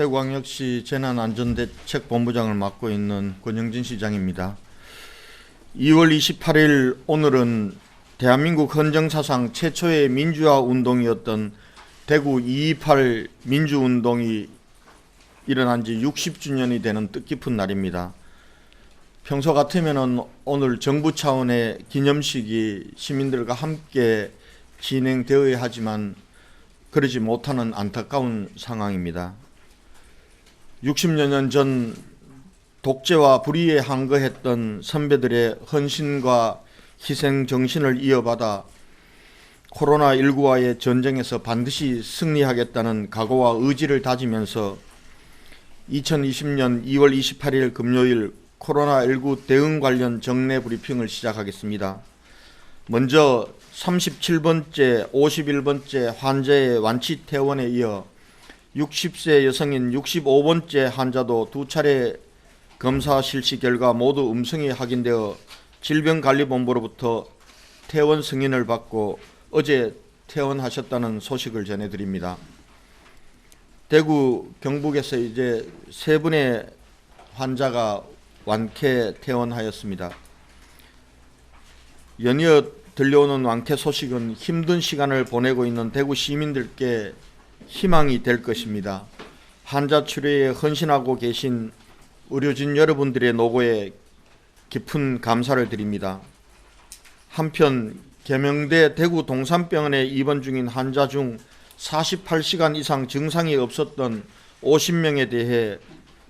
대구광역시 재난안전대책본부장을 맡고 있는 권영진 시장입니다. 2월 28일 오늘은 대한민국 헌정사상 최초의 민주화 운동이었던 대구 228 민주운동이 일어난 지 60주년이 되는 뜻깊은 날입니다. 평소 같으면 오늘 정부 차원의 기념식이 시민들과 함께 진행되어야 하지만 그러지 못하는 안타까운 상황입니다. 60여 년 전 독재와 불의에 항거했던 선배들의 헌신과 희생 정신을 이어받아 코로나19와의 전쟁에서 반드시 승리하겠다는 각오와 의지를 다지면서 2020년 2월 28일 금요일 코로나19 대응 관련 정례 브리핑을 시작하겠습니다. 먼저 37번째, 51번째 환자의 완치 퇴원에 이어 60세 여성인 65번째 환자도 두 차례 검사 실시 결과 모두 음성이 확인되어 질병관리본부로부터 퇴원 승인을 받고 어제 퇴원하셨다는 소식을 전해드립니다. 대구 경북에서 이제 세 분의 환자가 완쾌 퇴원하였습니다. 연이어 들려오는 완쾌 소식은 힘든 시간을 보내고 있는 대구 시민들께 희망이 될 것입니다. 환자 치료에 헌신하고 계신 의료진 여러분들의 노고에 깊은 감사를 드립니다. 한편 계명대 대구 동산병원에 입원 중인 환자 중 48시간 이상 증상이 없었던 50명에 대해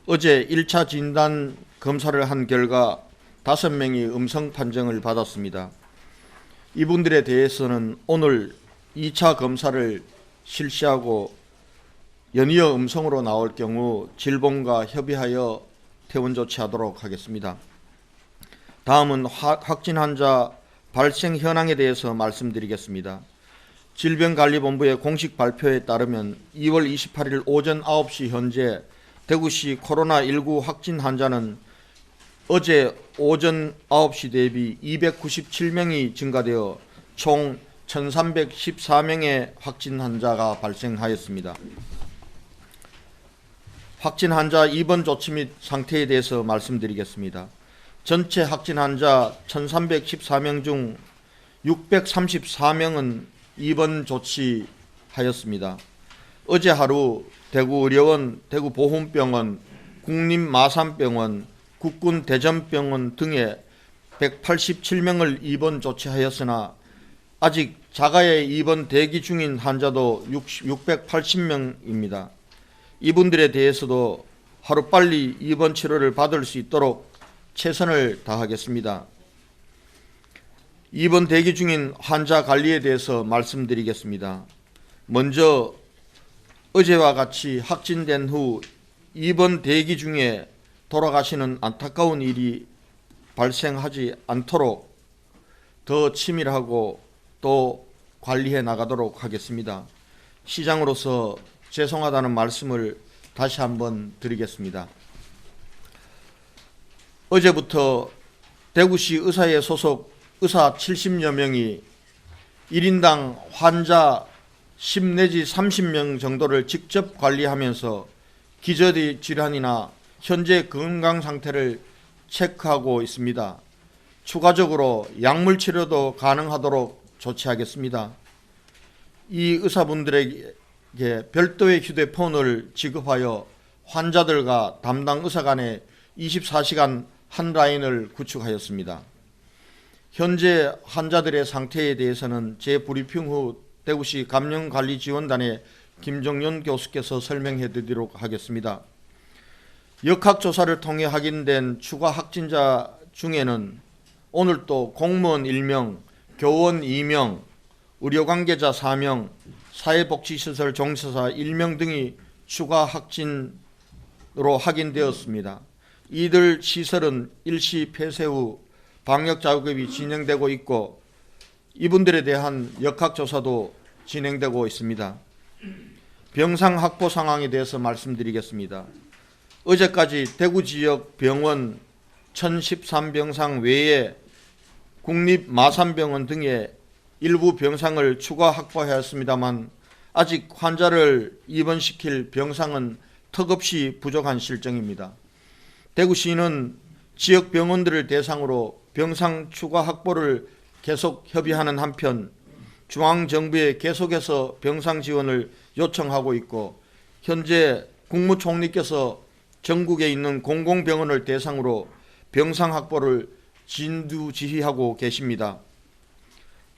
어제 1차 진단 검사를 한 결과 5명이 음성 판정을 받았습니다. 이분들에 대해서는 오늘 2차 검사를 실시하고 연이어 음성으로 나올 경우 질본과 협의하여 퇴원 조치하도록 하겠습니다. 다음은 확진 환자 발생 현황에 대해서 말씀드리겠습니다. 질병관리본부의 공식 발표에 따르면 2월 28일 오전 9시 현재 대구시 코로나19 확진 환자는 어제 오전 9시 대비 297명이 증가되어 총 1314명의 확진 환자가 발생하였습니다. 확진 환자 입원 조치 및 상태에 대해서 말씀드리겠습니다. 전체 확진 환자 1314명 중 634명은 입원 조치하였습니다. 어제 하루 대구의료원, 대구보훈병원, 국립마산병원, 국군대전병원 등에 187명을 입원 조치하였으나 아직 자가에 입원 대기 중인 환자도 680명입니다. 이분들에 대해서도 하루빨리 입원 치료를 받을 수 있도록 최선을 다하겠습니다. 입원 대기 중인 환자 관리에 대해서 말씀드리겠습니다. 먼저 어제와 같이 확진된 후 입원 대기 중에 돌아가시는 안타까운 일이 발생하지 않도록 더 치밀하고 또 관리해 나가도록 하겠습니다. 시장으로서 죄송하다는 말씀을 다시 한번 드리겠습니다. 어제부터 대구시 의사회 소속 의사 70여 명이 1인당 환자 10 내지 30명 정도를 직접 관리하면서 기저귀 질환이나 현재 건강 상태를 체크하고 있습니다. 추가적으로 약물 치료도 가능하도록 조치하겠습니다. 이 의사분들에게 별도의 휴대폰을 지급하여 환자들과 담당 의사 간의 24시간 한 라인을 구축하였습니다. 현재 환자들의 상태에 대해서는 재브리핑 후 대구시 감염관리지원단의 김정연 교수께서 설명해 드리도록 하겠습니다. 역학조사를 통해 확인된 추가 확진자 중에는 오늘 또 공무원 1명, 교원 2명, 의료관계자 4명, 사회복지시설 종사자 1명 등이 추가 확진으로 확인되었습니다. 이들 시설은 일시 폐쇄 후 방역 작업이 진행되고 있고 이분들에 대한 역학조사도 진행되고 있습니다. 병상 확보 상황에 대해서 말씀드리겠습니다. 어제까지 대구 지역 병원 1013병상 외에 국립마산병원 등의 일부 병상을 추가 확보하였습니다만 아직 환자를 입원시킬 병상은 턱없이 부족한 실정입니다. 대구시는 지역 병원들을 대상으로 병상 추가 확보를 계속 협의하는 한편 중앙정부에 계속해서 병상 지원을 요청하고 있고, 현재 국무총리께서 전국에 있는 공공병원을 대상으로 병상 확보를 진두지휘하고 계십니다.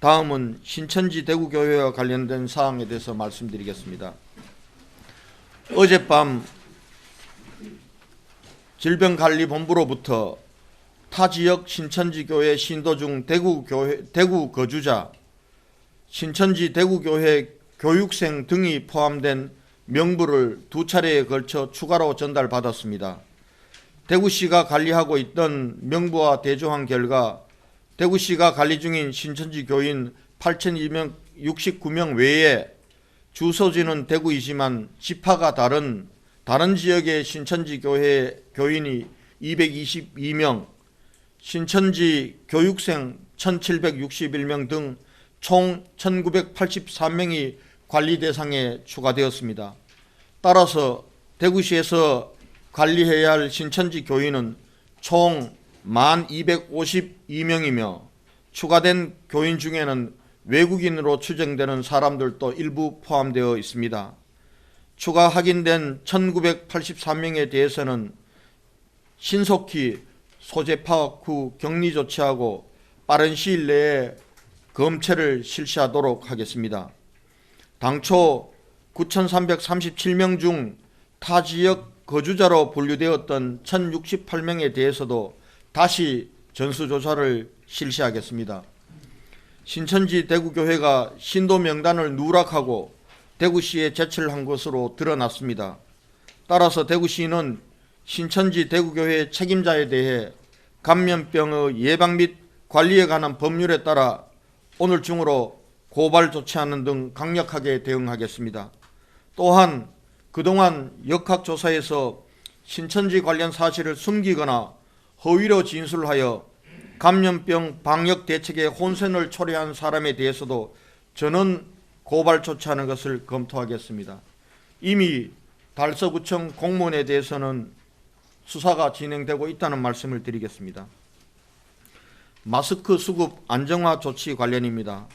다음은 신천지 대구교회와 관련된 사항에 대해서 말씀드리겠습니다. 어젯밤 질병관리본부로부터 타 지역 신천지교회 신도 중 대구 거주자, 신천지 대구교회 교육생 등이 포함된 명부를 2차례에 걸쳐 추가로 전달받았습니다. 대구시가 관리하고 있던 명부와 대조한 결과 대구시가 관리 중인 신천지 교인 8,269명 외에 주소지는 대구이지만 지파가 다른 지역의 신천지 교회 교인이 222명, 신천지 교육생 1,761명 등 총 1,983명이 관리 대상에 추가되었습니다. 따라서 대구시에서 관리해야 할 신천지 교인은 총 1,252명이며 추가된 교인 중에는 외국인으로 추정되는 사람들도 일부 포함되어 있습니다. 추가 확인된 1,983명에 대해서는 신속히 소재 파악 후 격리 조치하고 빠른 시일 내에 검체를 실시하도록 하겠습니다. 당초 9,337명 중 타 지역 거주자로 분류되었던 1,068명에 대해서도 다시 전수조사를 실시하겠습니다. 신천지 대구교회가 신도 명단을 누락하고 대구시에 제출한 것으로 드러났습니다. 따라서 대구시는 신천지 대구교회 책임자에 대해 감염병의 예방 및 관리에 관한 법률에 따라 오늘 중으로 고발 조치하는 등 강력하게 대응하겠습니다. 또한 그동안 역학조사에서 신천지 관련 사실을 숨기거나 허위로 진술하여 감염병 방역 대책에 혼선을 초래한 사람에 대해서도 저는 고발 조치하는 것을 검토하겠습니다. 이미 달서구청 공무원에 대해서는 수사가 진행되고 있다는 말씀을 드리겠습니다. 마스크 수급 안정화 조치 관련입니다.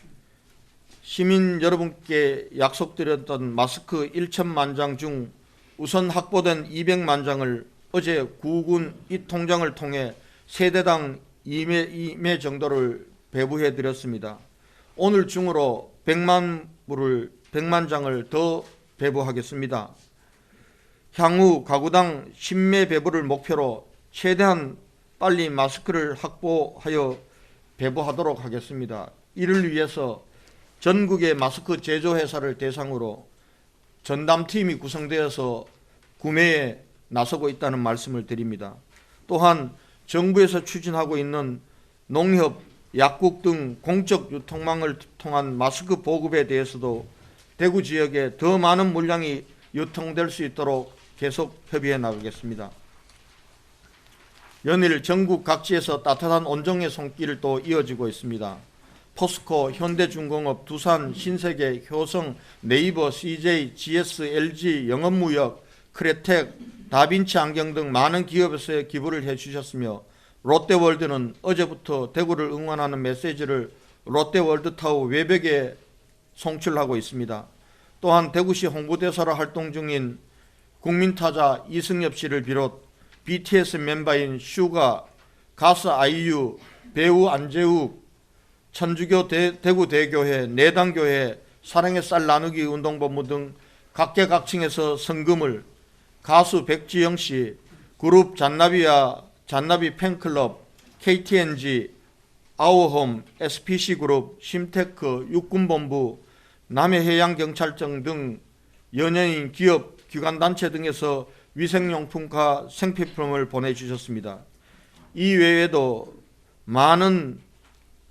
시민 여러분께 약속드렸던 마스크 1천만 장 중 우선 확보된 200만 장을 어제 구군 이 통장을 통해 세대당 2매 정도를 배부해 드렸습니다. 오늘 중으로 100만 장을 더 배부하겠습니다. 향후 가구당 10매 배부를 목표로 최대한 빨리 마스크를 확보하여 배부하도록 하겠습니다. 이를 위해서 전국의 마스크 제조회사를 대상으로 전담팀이 구성되어서 구매에 나서고 있다는 말씀을 드립니다. 또한 정부에서 추진하고 있는 농협, 약국 등 공적 유통망을 통한 마스크 보급에 대해서도 대구 지역에 더 많은 물량이 유통될 수 있도록 계속 협의해 나가겠습니다. 연일 전국 각지에서 따뜻한 온종의 손길이 또 이어지고 있습니다. 포스코, 현대중공업, 두산, 신세계, 효성, 네이버, CJ, GS, LG, 영업무역, 크레텍, 다빈치 안경 등 많은 기업에서 기부를 해주셨으며 롯데월드는 어제부터 대구를 응원하는 메시지를 롯데월드타워 외벽에 송출하고 있습니다. 또한 대구시 홍보대사로 활동 중인 국민타자 이승엽 씨를 비롯 BTS 멤버인 슈가, 가수 아이유, 배우 안재욱, 천주교 대구대교회, 내당교회, 사랑의 쌀 나누기 운동본부 등 각계각층에서 성금을, 가수 백지영 씨, 그룹 잔나비와 잔나비 팬클럽, KTNG, 아우홈, SPC그룹, 심테크, 육군본부, 남해해양경찰청 등 연예인, 기업, 기관단체 등에서 위생용품과 생필품을 보내주셨습니다. 이 외에도 많은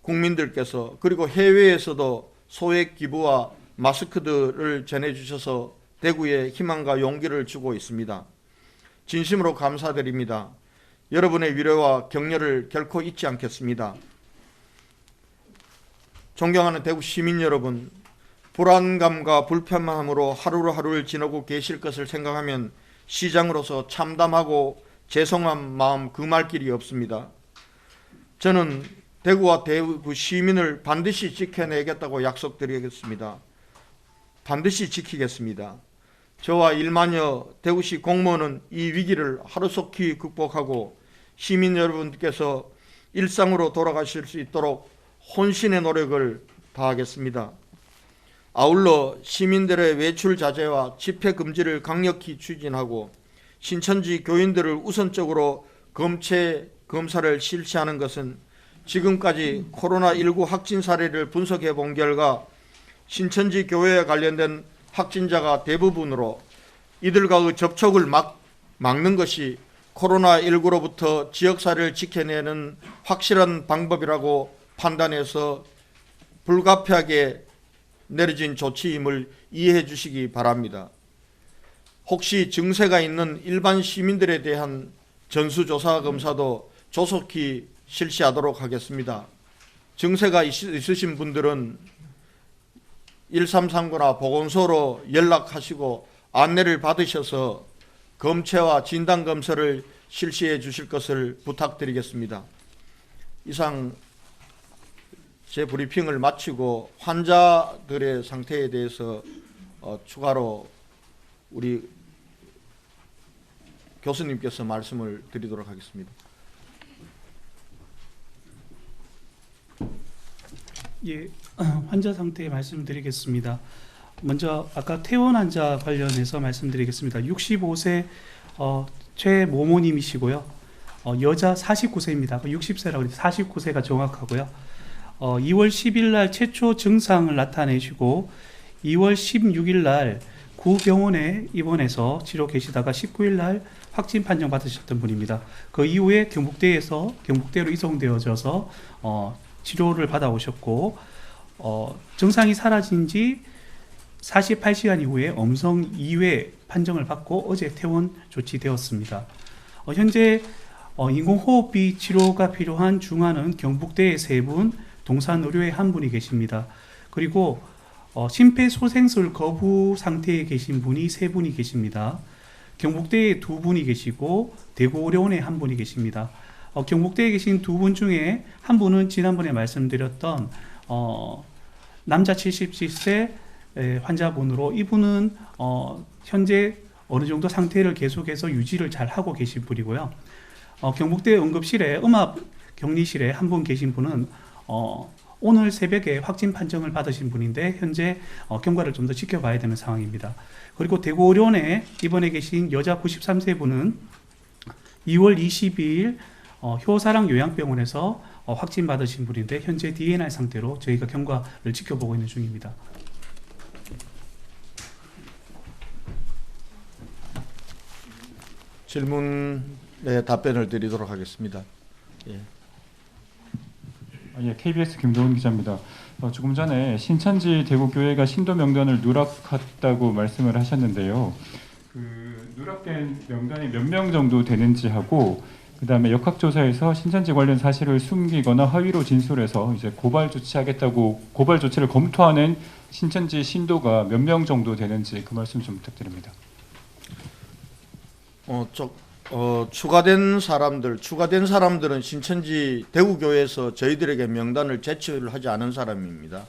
국민들께서 그리고 해외에서도 소액 기부와 마스크들을 전해주셔서 대구에 희망과 용기를 주고 있습니다. 진심으로 감사드립니다. 여러분의 위로와 격려를 결코 잊지 않겠습니다. 존경하는 대구 시민 여러분, 불안감과 불편함으로 하루를 지나고 계실 것을 생각하면 시장으로서 참담하고 죄송한 마음 금할 길이 없습니다. 저는 대구와 대구 시민을 반드시 지켜내겠다고 약속드리겠습니다. 반드시 지키겠습니다. 저와 1만여 대구시 공무원은 이 위기를 하루속히 극복하고 시민 여러분께서 일상으로 돌아가실 수 있도록 혼신의 노력을 다하겠습니다. 아울러 시민들의 외출 자제와 집회 금지를 강력히 추진하고 신천지 교인들을 우선적으로 검사를 실시하는 것은 지금까지 코로나19 확진 사례를 분석해 본 결과 신천지 교회에 관련된 확진자가 대부분으로 이들과의 접촉을 막는 것이 코로나19로부터 지역사회를 지켜내는 확실한 방법이라고 판단해서 불가피하게 내려진 조치임을 이해해 주시기 바랍니다. 혹시 증세가 있는 일반 시민들에 대한 전수조사 검사도 조속히 실시하도록 하겠습니다. 증세가 있으신 분들은 1339나 보건소로 연락하시고 안내를 받으셔서 검체와 진단검사를 실시해 주실 것을 부탁드리겠습니다. 이상 제 브리핑을 마치고 환자들의 상태에 대해서 추가로 우리 교수님께서 말씀을 드리도록 하겠습니다. 예, 환자 상태 말씀드리겠습니다. 먼저 아까 퇴원 환자 관련해서 말씀드리겠습니다. 65세 최모모님이시고요. 여자 49세입니다. 60세라고 해서 49세가 정확하고요. 2월 10일 날 최초 증상을 나타내시고 2월 16일 날 구병원에 입원해서 치료 계시다가 19일 날 확진 판정 받으셨던 분입니다. 그 이후에 경북대로 이송되어져서 치료를 받아오셨고 증상이 사라진 지 48시간 이후에 음성 2회 판정을 받고 어제 퇴원 조치되었습니다. 현재 인공호흡비 치료가 필요한 중환은 경북대에 3분, 동산의료에 1분이 계십니다. 그리고 심폐소생술 거부 상태에 계신 분이 3분이 계십니다. 경북대에 2분이 계시고 대구의료원에 1분이 계십니다. 경북대에 계신 2분 중에 1분은 지난번에 말씀드렸던 남자 77세 환자분으로, 이분은 현재 어느 정도 상태를 계속해서 유지를 잘 하고 계신 분이고요. 경북대 응급실에 음압 격리실에 1분 계신 분은 오늘 새벽에 확진 판정을 받으신 분인데 현재 경과를 좀 더 지켜봐야 되는 상황입니다. 그리고 대구의료원에 입원해 계신 여자 93세 분은 2월 22일 효사랑 요양병원에서 확진 받으신 분인데 현재 DNR 상태로 저희가 경과를 지켜보고 있는 중입니다. 질문에 답변을 드리도록 하겠습니다. 예. 예, KBS 김도훈 기자입니다. 조금 전에 신천지 대구교회가 신도 명단을 누락했다고 말씀을 하셨는데요. 그 누락된 명단이 몇 명 정도 되는지 하고, 그다음에 역학조사에서 신천지 관련 사실을 숨기거나 허위로 진술해서 이제 고발 조치를 검토하는 신천지 신도가 몇 명 정도 되는지 그 말씀 좀 부탁드립니다. 추가된 사람들은 신천지 대구교회에서 저희들에게 명단을 제출을 하지 않은 사람입니다.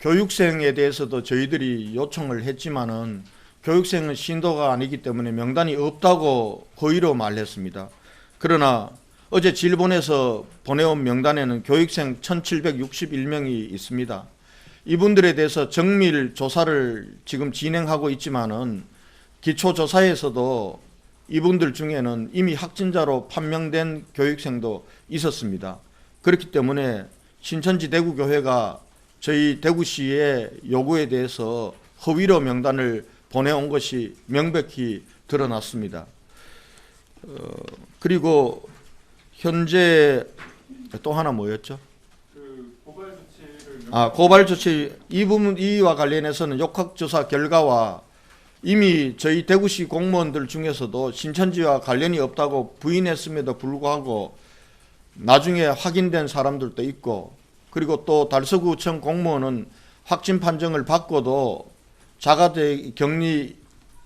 교육생에 대해서도 저희들이 요청을 했지만은 교육생은 신도가 아니기 때문에 명단이 없다고 허위로 말했습니다. 그러나 어제 질본에서 보내온 명단에는 교육생 1761명이 있습니다. 이분들에 대해서 정밀 조사를 지금 진행하고 있지만은 기초조사에서도 이분들 중에는 이미 확진자로 판명된 교육생도 있었습니다. 그렇기 때문에 신천지 대구교회가 저희 대구시의 요구에 대해서 허위로 명단을 보내온 것이 명백히 드러났습니다. 그리고 현재 또 하나 뭐였죠? 고발 조치 이와 관련해서는 역학조사 결과와 이미 저희 대구시 공무원들 중에서도 신천지와 관련이 없다고 부인했음에도 불구하고 나중에 확인된 사람들도 있고, 그리고 또 달서구청 공무원은 확진 판정을 받고도 자가격리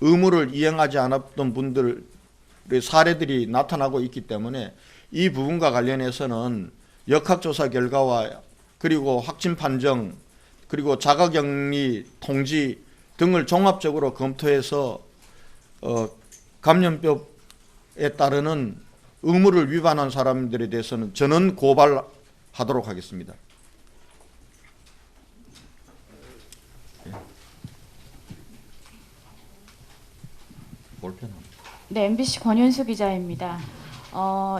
의무를 이행하지 않았던 분들의 사례들이 나타나고 있기 때문에 이 부분과 관련해서는 역학조사 결과와 그리고 확진 판정 그리고 자가격리 통지 등을 종합적으로 검토해서 감염병에 따르는 의무를 위반한 사람들에 대해서는 전원 고발하도록 하겠습니다. 네, MBC 권윤수 기자입니다.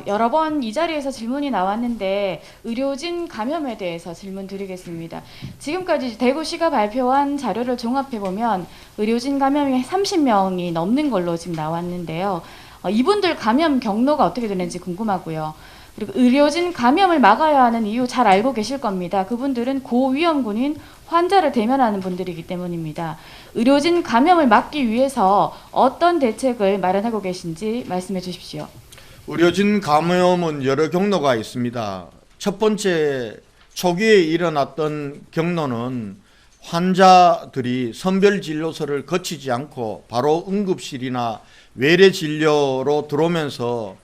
여러 번 이 자리에서 질문이 나왔는데 의료진 감염에 대해서 질문 드리겠습니다. 지금까지 대구시가 발표한 자료를 종합해 보면 의료진 감염이 30명이 넘는 걸로 지금 나왔는데요. 이분들 감염 경로가 어떻게 되는지 궁금하고요. 그리고 의료진 감염을 막아야 하는 이유 잘 알고 계실 겁니다. 그분들은 고위험군인 환자를 대면하는 분들이기 때문입니다. 의료진 감염을 막기 위해서 어떤 대책을 마련하고 계신지 말씀해 주십시오. 의료진 감염은 여러 경로가 있습니다. 첫 번째 초기에 일어났던 경로는 환자들이 선별진료소를 거치지 않고 바로 응급실이나 외래진료로 들어오면서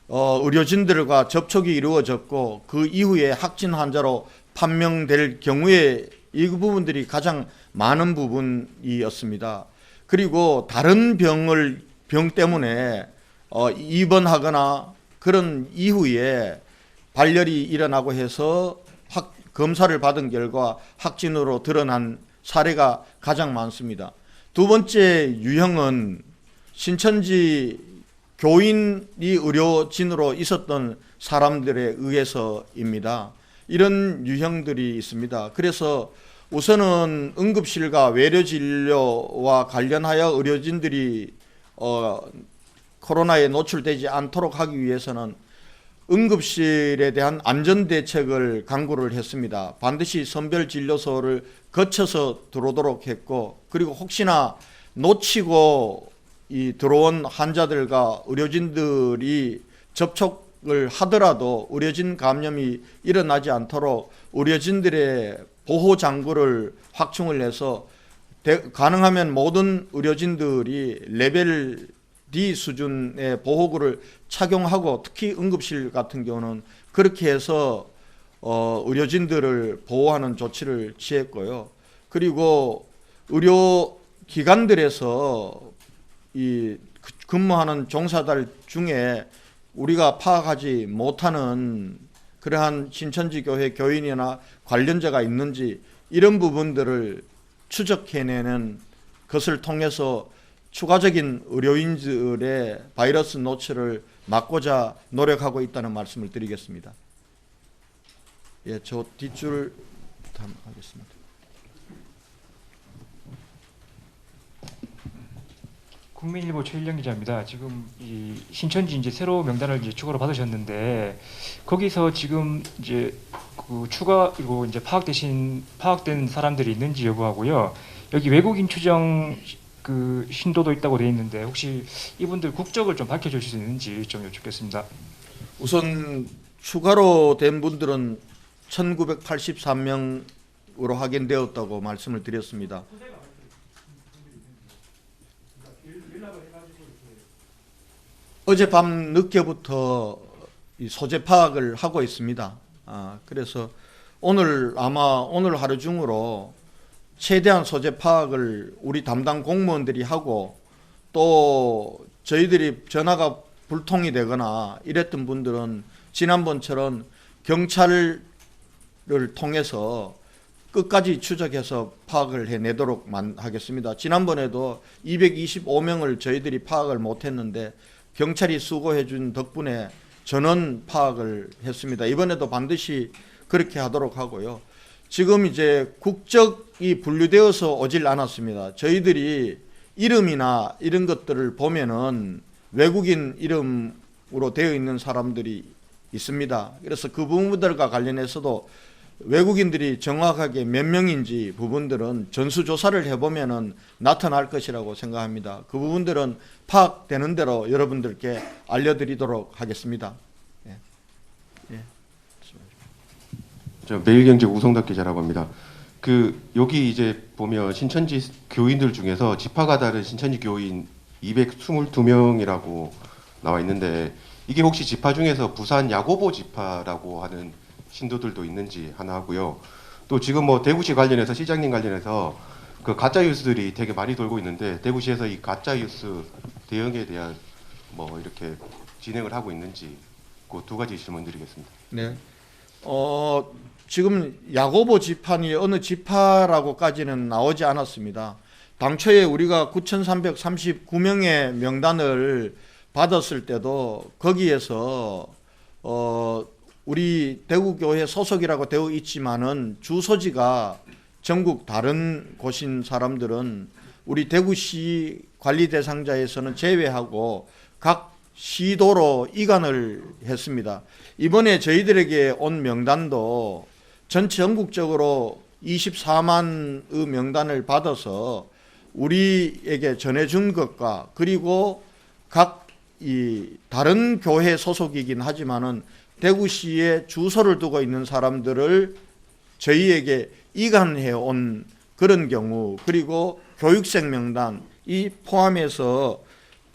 의료진들과 접촉이 이루어졌고 그 이후에 확진 환자로 판명될 경우에 이 부분들이 가장 많은 부분이었습니다. 그리고 다른 병 때문에 입원하거나 그런 이후에 발열이 일어나고 해서 검사를 받은 결과 확진으로 드러난 사례가 가장 많습니다. 두 번째 유형은 신천지 교인이 의료진으로 있었던 사람들에 의해서입니다. 이런 유형들이 있습니다. 그래서 우선은 응급실과 외래진료와 관련하여 의료진들이 코로나에 노출되지 않도록 하기 위해서는 응급실에 대한 안전대책을 강구를 했습니다. 반드시 선별진료소를 거쳐서 들어오도록 했고, 그리고 혹시나 놓치고 들어온 환자들과 의료진들이 접촉을 하더라도 의료진 감염이 일어나지 않도록 의료진들의 보호장구를 확충을 해서 가능하면 모든 의료진들이 레벨 D 수준의 보호구를 착용하고, 특히 응급실 같은 경우는 그렇게 해서 의료진들을 보호하는 조치를 취했고요. 그리고 의료기관들에서 근무하는 종사들 중에 우리가 파악하지 못하는 그러한 신천지 교회 교인이나 관련자가 있는지 이런 부분들을 추적해내는 것을 통해서 추가적인 의료인들의 바이러스 노출을 막고자 노력하고 있다는 말씀을 드리겠습니다. 예, 저 뒷줄 하겠습니다. 국민일보 최일영 기자입니다. 지금 이 신천지 이제 새로 명단을 이제 추가로 받으셨는데 거기서 지금 이제 그 추가로 이제 파악된 사람들이 있는지 여부하고요. 여기 외국인 추정 그 신도도 있다고 되어 있는데 혹시 이분들 국적을 좀 밝혀주실 수 있는지 좀 여쭙겠습니다. 우선 추가로 된 분들은 1983명으로 확인되었다고 말씀을 드렸습니다. 어젯밤 늦게부터 이 소재 파악을 하고 있습니다. 그래서 오늘 하루 중으로 최대한 소재 파악을 우리 담당 공무원들이 하고, 또 저희들이 전화가 불통이 되거나 이랬던 분들은 지난번처럼 경찰을 통해서 끝까지 추적해서 파악을 해내도록 하겠습니다. 지난번에도 225명을 저희들이 파악을 못했는데 경찰이 수고해 준 덕분에 전원 파악을 했습니다. 이번에도 반드시 그렇게 하도록 하고요. 지금 이제 국적이 분류되어서 오질 않았습니다. 저희들이 이름이나 이런 것들을 보면은 외국인 이름으로 되어 있는 사람들이 있습니다. 그래서 그 부분들과 관련해서도 외국인들이 정확하게 몇 명인지 부분들은 전수조사를 해보면은 나타날 것이라고 생각합니다. 그 부분들은 파악되는 대로 여러분들께 알려드리도록 하겠습니다. 예. 저 매일경제 우성덕 기자라고 합니다. 여기 이제 보면 신천지 교인들 중에서 지파가 다른 신천지 교인 222명이라고 나와 있는데 이게 혹시 지파 중에서 부산 야고보 지파라고 하는 신도들도 있는지 하나 하고요. 또 지금 뭐 대구시 관련해서 시장님 관련해서 그 가짜 뉴스들이 되게 많이 돌고 있는데 대구시에서 이 가짜 뉴스 대응에 대한 뭐 이렇게 진행을 하고 있는지 그 두 가지 질문 드리겠습니다. 네. 지금 야고보 지판이 어느 지파라고까지는 나오지 않았습니다. 당초에 우리가 9,339명의 명단을 받았을 때도 거기에서 우리 대구교회 소속이라고 되어 있지만은 주소지가 전국 다른 곳인 사람들은 우리 대구시 관리 대상자에서는 제외하고 각 시도로 이관을 했습니다. 이번에 저희들에게 온 명단도 전 전국적으로 24만의 명단을 받아서 우리에게 전해준 것과 그리고 각 이 다른 교회 소속이긴 하지만은 대구시에 주소를 두고 있는 사람들을 저희에게 이관해 온 그런 경우, 그리고 교육생 명단 이 포함해서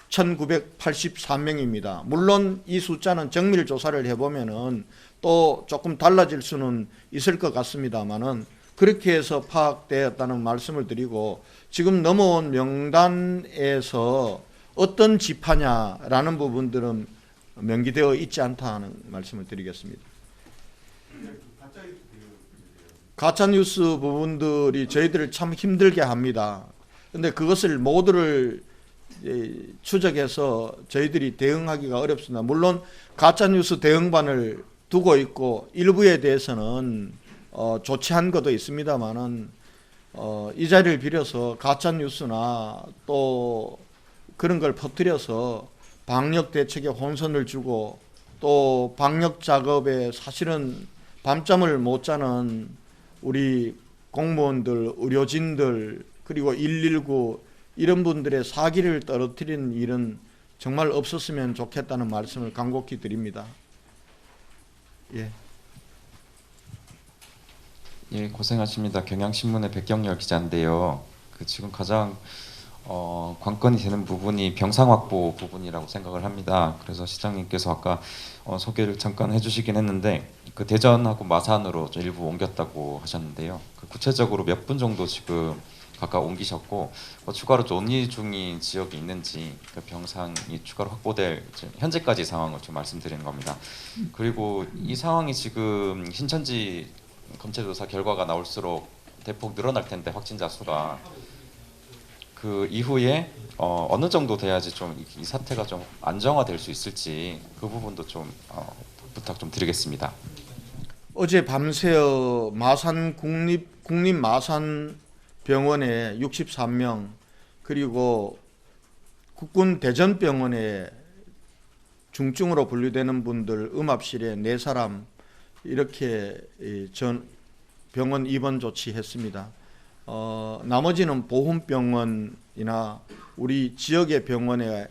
1983명입니다. 물론 이 숫자는 정밀 조사를 해보면은 또 조금 달라질 수는 있을 것 같습니다만은 그렇게 해서 파악되었다는 말씀을 드리고, 지금 넘어온 명단에서 어떤 지파냐라는 부분들은 명기되어 있지 않다는 말씀을 드리겠습니다. 가짜뉴스 부분들이 저희들을 참 힘들게 합니다. 그런데 그것을 모두를 추적해서 저희들이 대응하기가 어렵습니다. 물론 가짜뉴스 대응반을 두고 있고 일부에 대해서는 조치한 것도 있습니다만은 이 자리를 빌어서 가짜뉴스나 또 그런 걸 퍼뜨려서 방역 대책에 혼선을 주고 또 방역 작업에 사실은 밤잠을 못 자는 우리 공무원들, 의료진들, 그리고 119 이런 분들의 사기를 떨어뜨리는 일은 정말 없었으면 좋겠다는 말씀을 간곡히 드립니다. 예. 예, 고생하십니다. 경향신문의 백경열 기자인데요. 지금 가장 관건이 되는 부분이 병상 확보 부분이라고 생각을 합니다. 그래서 시장님께서 아까 소개를 잠깐 해주시긴 했는데 그 대전하고 마산으로 일부 옮겼다고 하셨는데요. 구체적으로 몇 분 정도 지금 각각 옮기셨고 추가로 논의 중인 지역이 있는지 병상이 추가로 확보될 현재까지 상황을 좀 말씀드리는 겁니다. 그리고 이 상황이 지금 신천지 검찰조사 결과가 나올수록 대폭 늘어날 텐데 확진자 수가 그 이후에 어느 정도 돼야지 좀 이 사태가 좀 안정화될 수 있을지 그 부분도 좀 부탁 좀 드리겠습니다. 어제 밤새어 마산 국립 마산 병원에 63명, 그리고 국군 대전병원에 중증으로 분류되는 분들 음압실에 4사람 이렇게 전 병원 입원 조치했습니다. 나머지는 보훈병원이나 우리 지역의 병원에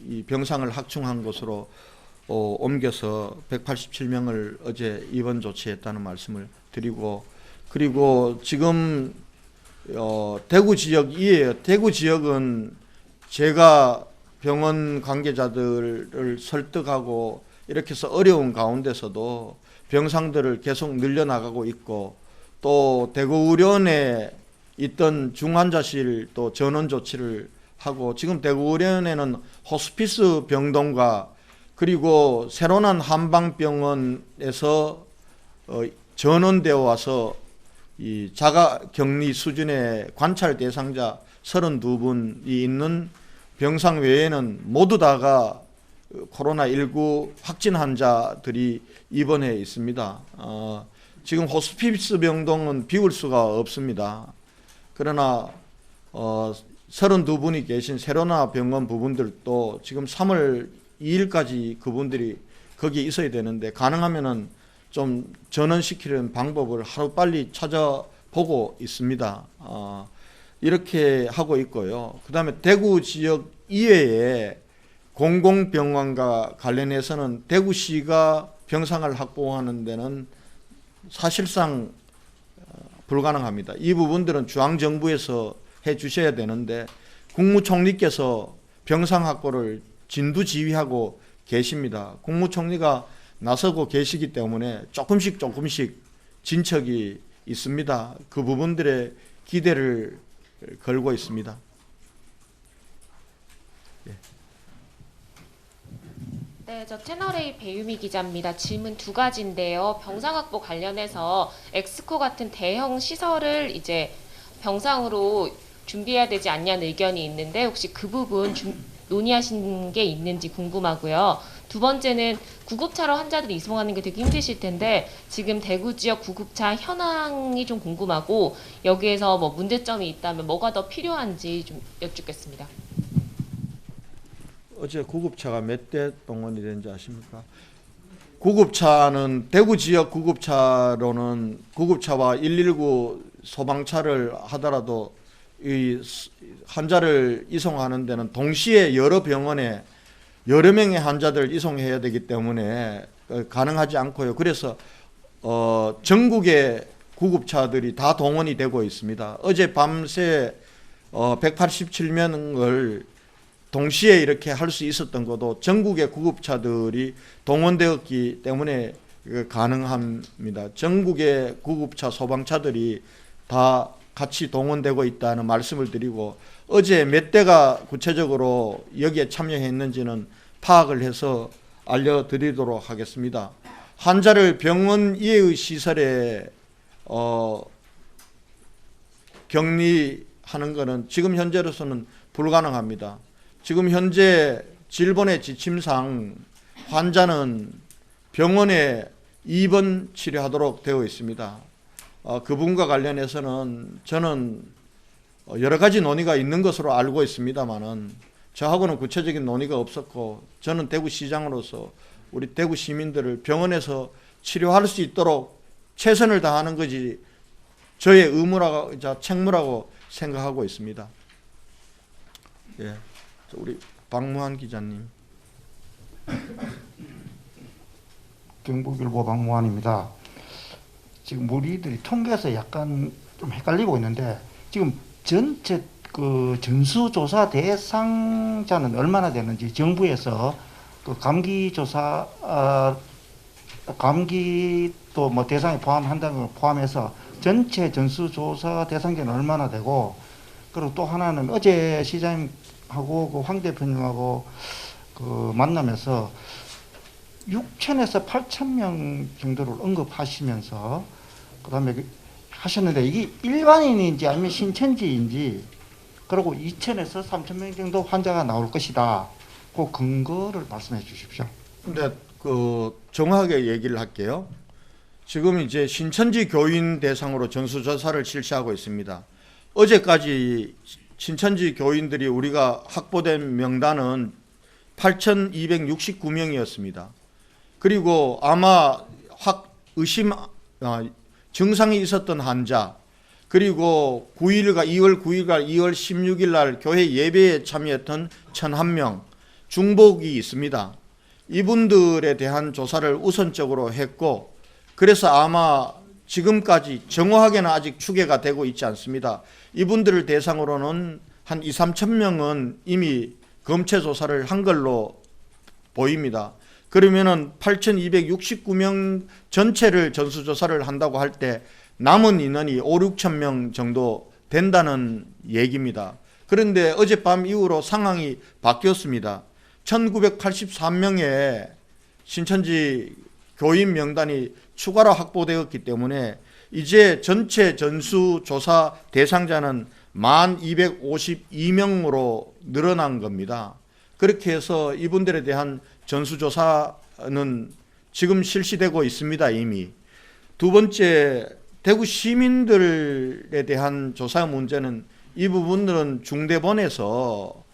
이 병상을 확충한 곳으로 옮겨서 187명을 어제 입원 조치했다는 말씀을 드리고, 그리고 지금 대구 지역이에요. 대구 지역은 제가 병원 관계자들을 설득하고 이렇게 해서 어려운 가운데서도 병상들을 계속 늘려나가고 있고, 또 대구의료원에 있던 중환자실 또 전원 조치를 하고, 지금 대구의료원에는 호스피스 병동과 그리고 새로 난 한방병원에서 전원되어 와서 이 자가격리 수준의 관찰 대상자 32분이 있는 병상 외에는 모두 다가 코로나19 확진 환자들이 입원해 있습니다. 지금 호스피스 병동은 비울 수가 없습니다. 그러나 32분이 계신 세로나 병원 부분들도 지금 3월 2일까지 그분들이 거기에 있어야 되는데 가능하면은 좀 전원시키는 방법을 하루빨리 찾아보고 있습니다. 이렇게 하고 있고요. 그 다음에 대구 지역 이외에 공공병원과 관련해서는 대구시가 병상을 확보하는 데는 사실상 불가능합니다. 이 부분들은 중앙정부에서 해 주셔야 되는데 국무총리께서 병상 확보를 진두지휘하고 계십니다. 국무총리가 나서고 계시기 때문에 조금씩 진척이 있습니다. 그 부분들에 기대를 걸고 있습니다. 네, 저 채널A 배유미 기자입니다. 질문 두 가지인데요. 병상 확보 관련해서 엑스코 같은 대형 시설을 이제 병상으로 준비해야 되지 않냐는 의견이 있는데 혹시 그 부분 논의하신 게 있는지 궁금하고요. 두 번째는 구급차로 환자들이 이송하는 게 되게 힘드실 텐데 지금 대구 지역 구급차 현황이 좀 궁금하고 여기에서 뭐 문제점이 있다면 뭐가 더 필요한지 좀 여쭙겠습니다. 어제 구급차가 몇 대 동원이 되는지 아십니까? 구급차는 대구 지역 구급차로는 구급차와 119 소방차를 하더라도 이 환자를 이송하는 데는 동시에 여러 병원에 여러 명의 환자들을 이송해야 되기 때문에 가능하지 않고요. 그래서 전국의 구급차들이 다 동원이 되고 있습니다. 어제 밤새 187명을 동시에 이렇게 할 수 있었던 것도 전국의 구급차들이 동원되었기 때문에 가능합니다. 전국의 구급차, 소방차들이 다 같이 동원되고 있다는 말씀을 드리고 어제 몇 대가 구체적으로 여기에 참여했는지는 파악을 해서 알려드리도록 하겠습니다. 환자를 병원 이외의 시설에 격리하는 것은 지금 현재로서는 불가능합니다. 지금 현재 질본의 지침상 환자는 병원에 입원 치료하도록 되어 있습니다. 그분과 관련해서는 저는 여러 가지 논의가 있는 것으로 알고 있습니다만은 저하고는 구체적인 논의가 없었고 저는 대구시장으로서 우리 대구 시민들을 병원에서 치료할 수 있도록 최선을 다하는 것이 저의 의무라고 책무라고 생각하고 있습니다. 예, 우리 박무환 기자님. 경북일보 박무환입니다. 지금 우리들이 통계에서 약간 좀 헷갈리고 있는데 지금 전체 그 전수조사 대상자는 얼마나 되는지 정부에서 그 감기조사 감기도 뭐 대상에 포함한다는 걸 포함해서 전체 전수조사 대상자는 얼마나 되고 그리고 또 하나는 어제 시장님하고 그 황 대표님하고 그 만나면서 6천에서 8천 명 정도를 언급하시면서 그다음에 하셨는데 이게 일반인인지 아니면 신천지인지 그리고 2천에서 3천 명 정도 환자가 나올 것이다. 그 근거를 말씀해 주십시오. 근데 그 정확하게 얘기를 할게요. 지금 이제 신천지 교인 대상으로 전수조사를 실시하고 있습니다. 어제까지 신천지 교인들이 우리가 확보된 명단은 8,269명이었습니다. 그리고 아마 증상이 있었던 환자 그리고 2월 9일과 2월 16일 날 교회 예배에 참여했던 1,001명 중복이 있습니다. 이분들에 대한 조사를 우선적으로 했고 그래서 아마 지금까지 정확하게는 아직 추계가 되고 있지 않습니다. 이분들을 대상으로는 한 2, 3천 명은 이미 검체 조사를 한 걸로 보입니다. 그러면은 8,269명 전체를 전수조사를 한다고 할 때 남은 인원이 5, 6천 명 정도 된다는 얘기입니다. 그런데 어젯밤 이후로 상황이 바뀌었습니다. 1,983명의 신천지 교인 명단이 추가로 확보되었기 때문에 이제 전체 전수조사 대상자는 1,252명으로 늘어난 겁니다. 그렇게 해서 이분들에 대한 전수조사는 지금 실시되고 있습니다. 이미. 두 번째, 대구 시민들에 대한 조사 문제는 이 부분들은 중대본에서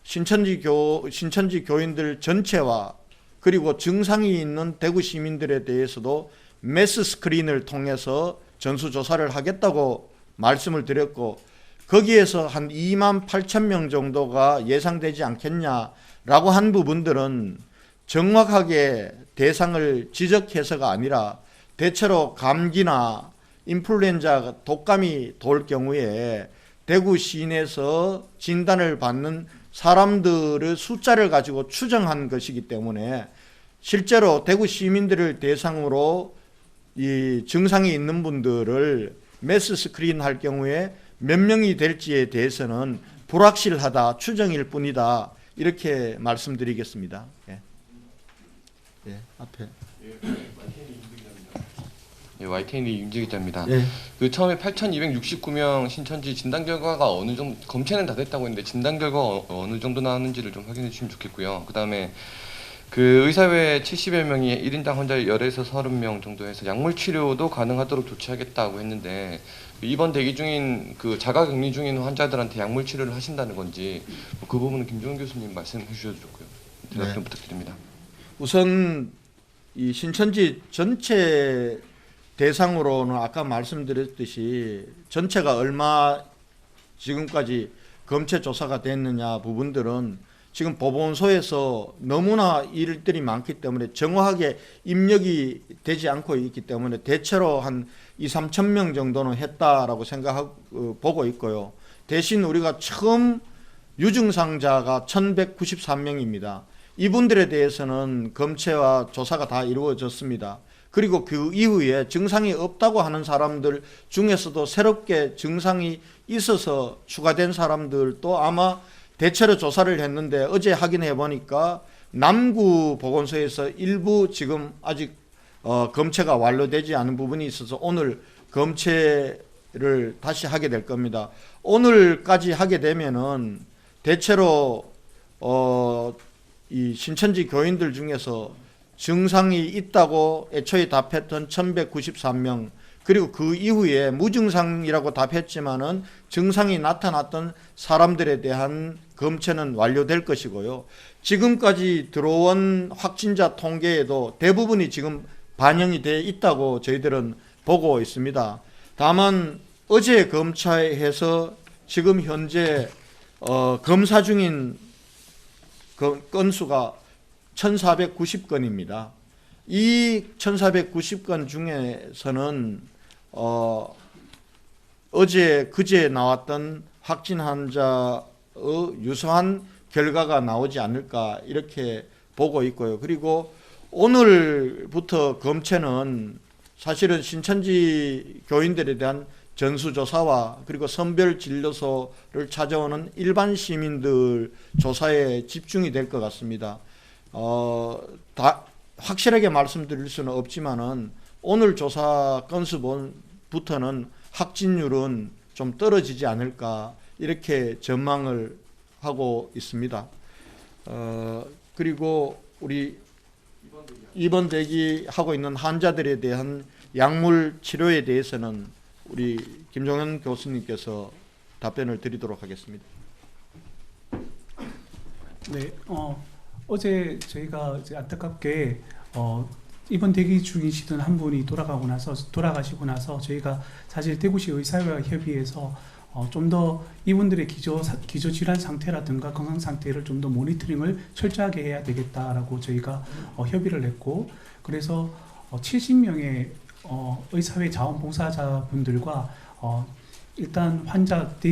신천지 교인들 전체와 그리고 증상이 있는 대구 시민들에 대해서도 매스 스크린을 통해서 전수조사를 하겠다고 말씀을 드렸고 거기에서 한 2만 8천 명 정도가 예상되지 않겠냐라고 한 부분들은 정확하게 대상을 지적해서가 아니라 대체로 감기나 인플루엔자 독감이 돌 경우에 대구 시내에서 진단을 받는 사람들의 숫자를 가지고 추정한 것이기 때문에 실제로 대구 시민들을 대상으로 이 증상이 있는 분들을 매스 스크린 할 경우에 몇 명이 될지에 대해서는 불확실하다, 추정일 뿐이다, 이렇게 말씀드리겠습니다. 예. 예, 앞에. 예, YTN 윤지 기자입니다. 예. 그 처음에 8,269명 신천지 진단 결과가 어느 정도, 검체는 다 됐다고 했는데 진단 결과가 어느 정도 나왔는지를 좀 확인해 주시면 좋겠고요. 그다음에 그 의사회 70여 명이 1인당 환자 10에서 30명 정도 해서 약물 치료도 가능하도록 조치하겠다고 했는데 이번 대기 중인 그 자가 격리 중인 환자들한테 약물 치료를 하신다는 건지 그 부분은 김종훈 교수님 말씀해 주셔도 좋고요. 대답 네. 좀 부탁드립니다. 우선 이 신천지 전체 대상으로는 아까 말씀드렸듯이 전체가 얼마 지금까지 검체 조사가 됐느냐 부분들은 지금 법원소에서 너무나 일들이 많기 때문에 정확하게 입력이 되지 않고 있기 때문에 대체로 한 2, 3천 명 정도는 했다라고 생각하고 보고 있고요. 대신 우리가 처음 유증상자가 1,193명입니다. 이분들에 대해서는 검체와 조사가 다 이루어졌습니다. 그리고 그 이후에 증상이 없다고 하는 사람들 중에서도 새롭게 증상이 있어서 추가된 사람들도 아마 대체로 조사를 했는데 어제 확인해 보니까 남구 보건소에서 일부 지금 아직 검체가 완료되지 않은 부분이 있어서 오늘 검체를 다시 하게 될 겁니다. 오늘까지 하게 되면은 대체로 이 신천지 교인들 중에서 증상이 있다고 애초에 답했던 1,193명, 그리고 그 이후에 무증상이라고 답했지만은 증상이 나타났던 사람들에 대한 검체는 완료될 것이고요. 지금까지 들어온 확진자 통계에도 대부분이 지금 반영이 돼 있다고 저희들은 보고 있습니다. 다만 어제 검찰에서 지금 현재 검사 중인 건수가 1,490건입니다. 이 1,490건 중에서는 어제 그제 나왔던 확진 환자의 유사한 결과가 나오지 않을까 이렇게 보고 있고요. 그리고 오늘부터 검체는 사실은 신천지 교인들에 대한 전수조사와 그리고 선별진료소를 찾아오는 일반 시민들 조사에 집중이 될 것 같습니다. 다 확실하게 말씀드릴 수는 없지만은 오늘 조사 건수부터는 확진율은 좀 떨어지지 않을까 이렇게 전망을 하고 있습니다. 그리고 우리 입원 대기하고 있는 환자들에 대한 약물 치료에 대해서는 우리 김종현 교수님께서 답변을 드리도록 하겠습니다. 네, 어제 저희가 이제 안타깝게 입원 대기 중이시던 한 분이 돌아가시고 나서 저희가 사실 대구시 의사회와 협의해서 좀 더 이분들의 기저 질환 상태라든가 건강 상태를 좀 더 모니터링을 철저하게 해야 되겠다라고 저희가 협의를 했고, 그래서 70명의 의사회 자원봉사자분들과 일단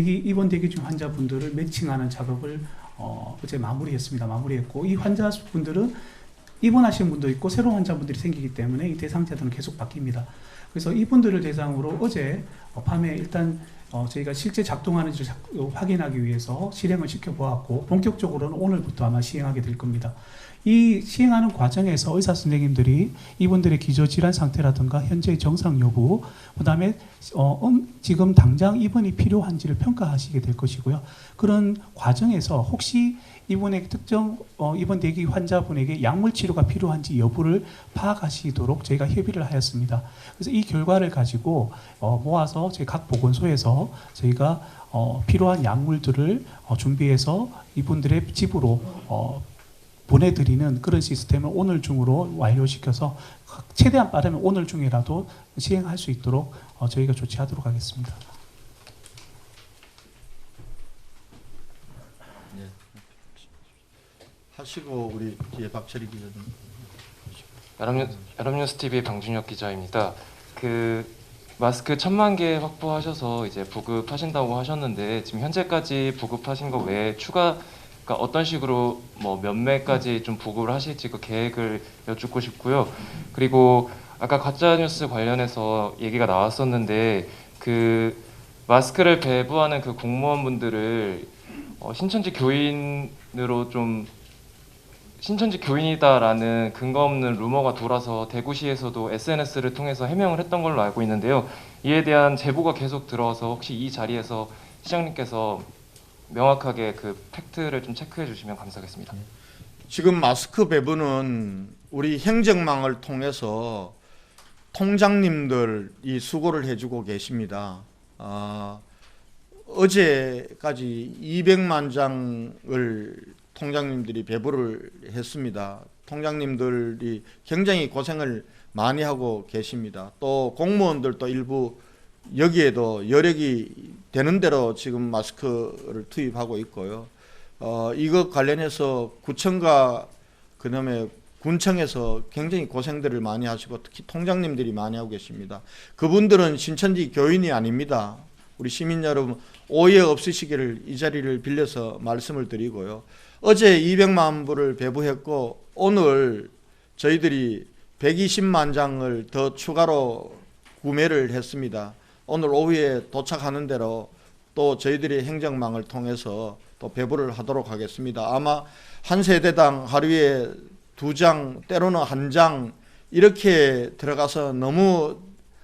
입원 대기 중 환자분들을 매칭하는 작업을 어제 마무리했고, 이 환자분들은 입원하신 분도 있고 새로운 환자분들이 생기기 때문에 이 대상자들은 계속 바뀝니다. 그래서 이분들을 대상으로 어제 밤에 일단 저희가 실제 작동하는지 확인하기 위해서 실행을 시켜보았고, 본격적으로는 오늘부터 아마 시행하게 될 겁니다. 이 시행하는 과정에서 의사 선생님들이 이분들의 기저질환 상태라든가 현재의 정상 여부, 그 다음에 지금 당장 입원이 필요한지를 평가하시게 될 것이고요. 그런 과정에서 혹시 이분의 특정 입원 대기 환자분에게 약물 치료가 필요한지 여부를 파악하시도록 저희가 협의를 하였습니다. 그래서 이 결과를 가지고 모아서 저희 각 보건소에서 저희가 필요한 약물들을 준비해서 이분들의 집으로 보내드리는 그런 시스템을 오늘 중으로 완료시켜서 최대한 빠르면 오늘 중이라도 시행할 수 있도록 저희가 조치하도록 하겠습니다. 네. 하시고 우리 뒤에 박철희 기자님. 연합뉴스 TV의 방준혁 기자입니다. 마스크 1,000만 개 확보하셔서 이제 보급하신다고 하셨는데 지금 현재까지 보급하신 거 외에 추가 그러니까 어떤 식으로 뭐 몇 매까지 좀 보급을 하실지 그 계획을 여쭙고 싶고요. 그리고 아까 가짜 뉴스 관련해서 얘기가 나왔었는데 그 마스크를 배부하는 그 공무원분들을 신천지 교인으로 좀 신천지 교인이다라는 근거 없는 루머가 돌아서 대구시에서도 SNS를 통해서 해명을 했던 걸로 알고 있는데요. 이에 대한 제보가 계속 들어와서 혹시 이 자리에서 시장님께서 명확하게 그 팩트를 좀 체크해 주시면 감사하겠습니다. 지금 마스크 배부는 우리 행정망을 통해서 통장님들이 수고를 해주고 계십니다. 어제까지 200만 장을 통장님들이 배부를 했습니다. 통장님들이 굉장히 고생을 많이 하고 계십니다. 또 공무원들도 일부 여기에도 여력이 되는 대로 지금 마스크를 투입하고 있고요. 이것 관련해서 구청과 그다음에 군청에서 굉장히 고생들을 많이 하시고 특히 통장님들이 많이 하고 계십니다. 그분들은 신천지 교인이 아닙니다. 우리 시민 여러분 오해 없으시기를 이 자리를 빌려서 말씀을 드리고요. 어제 200만 부를 배부했고 오늘 저희들이 120만 장을 더 추가로 구매를 했습니다. 오늘 오후에 도착하는 대로 또 저희들이 행정망을 통해서 또 배부를 하도록 하겠습니다. 아마 한 세대당 하루에 2장 때로는 1장 이렇게 들어가서 너무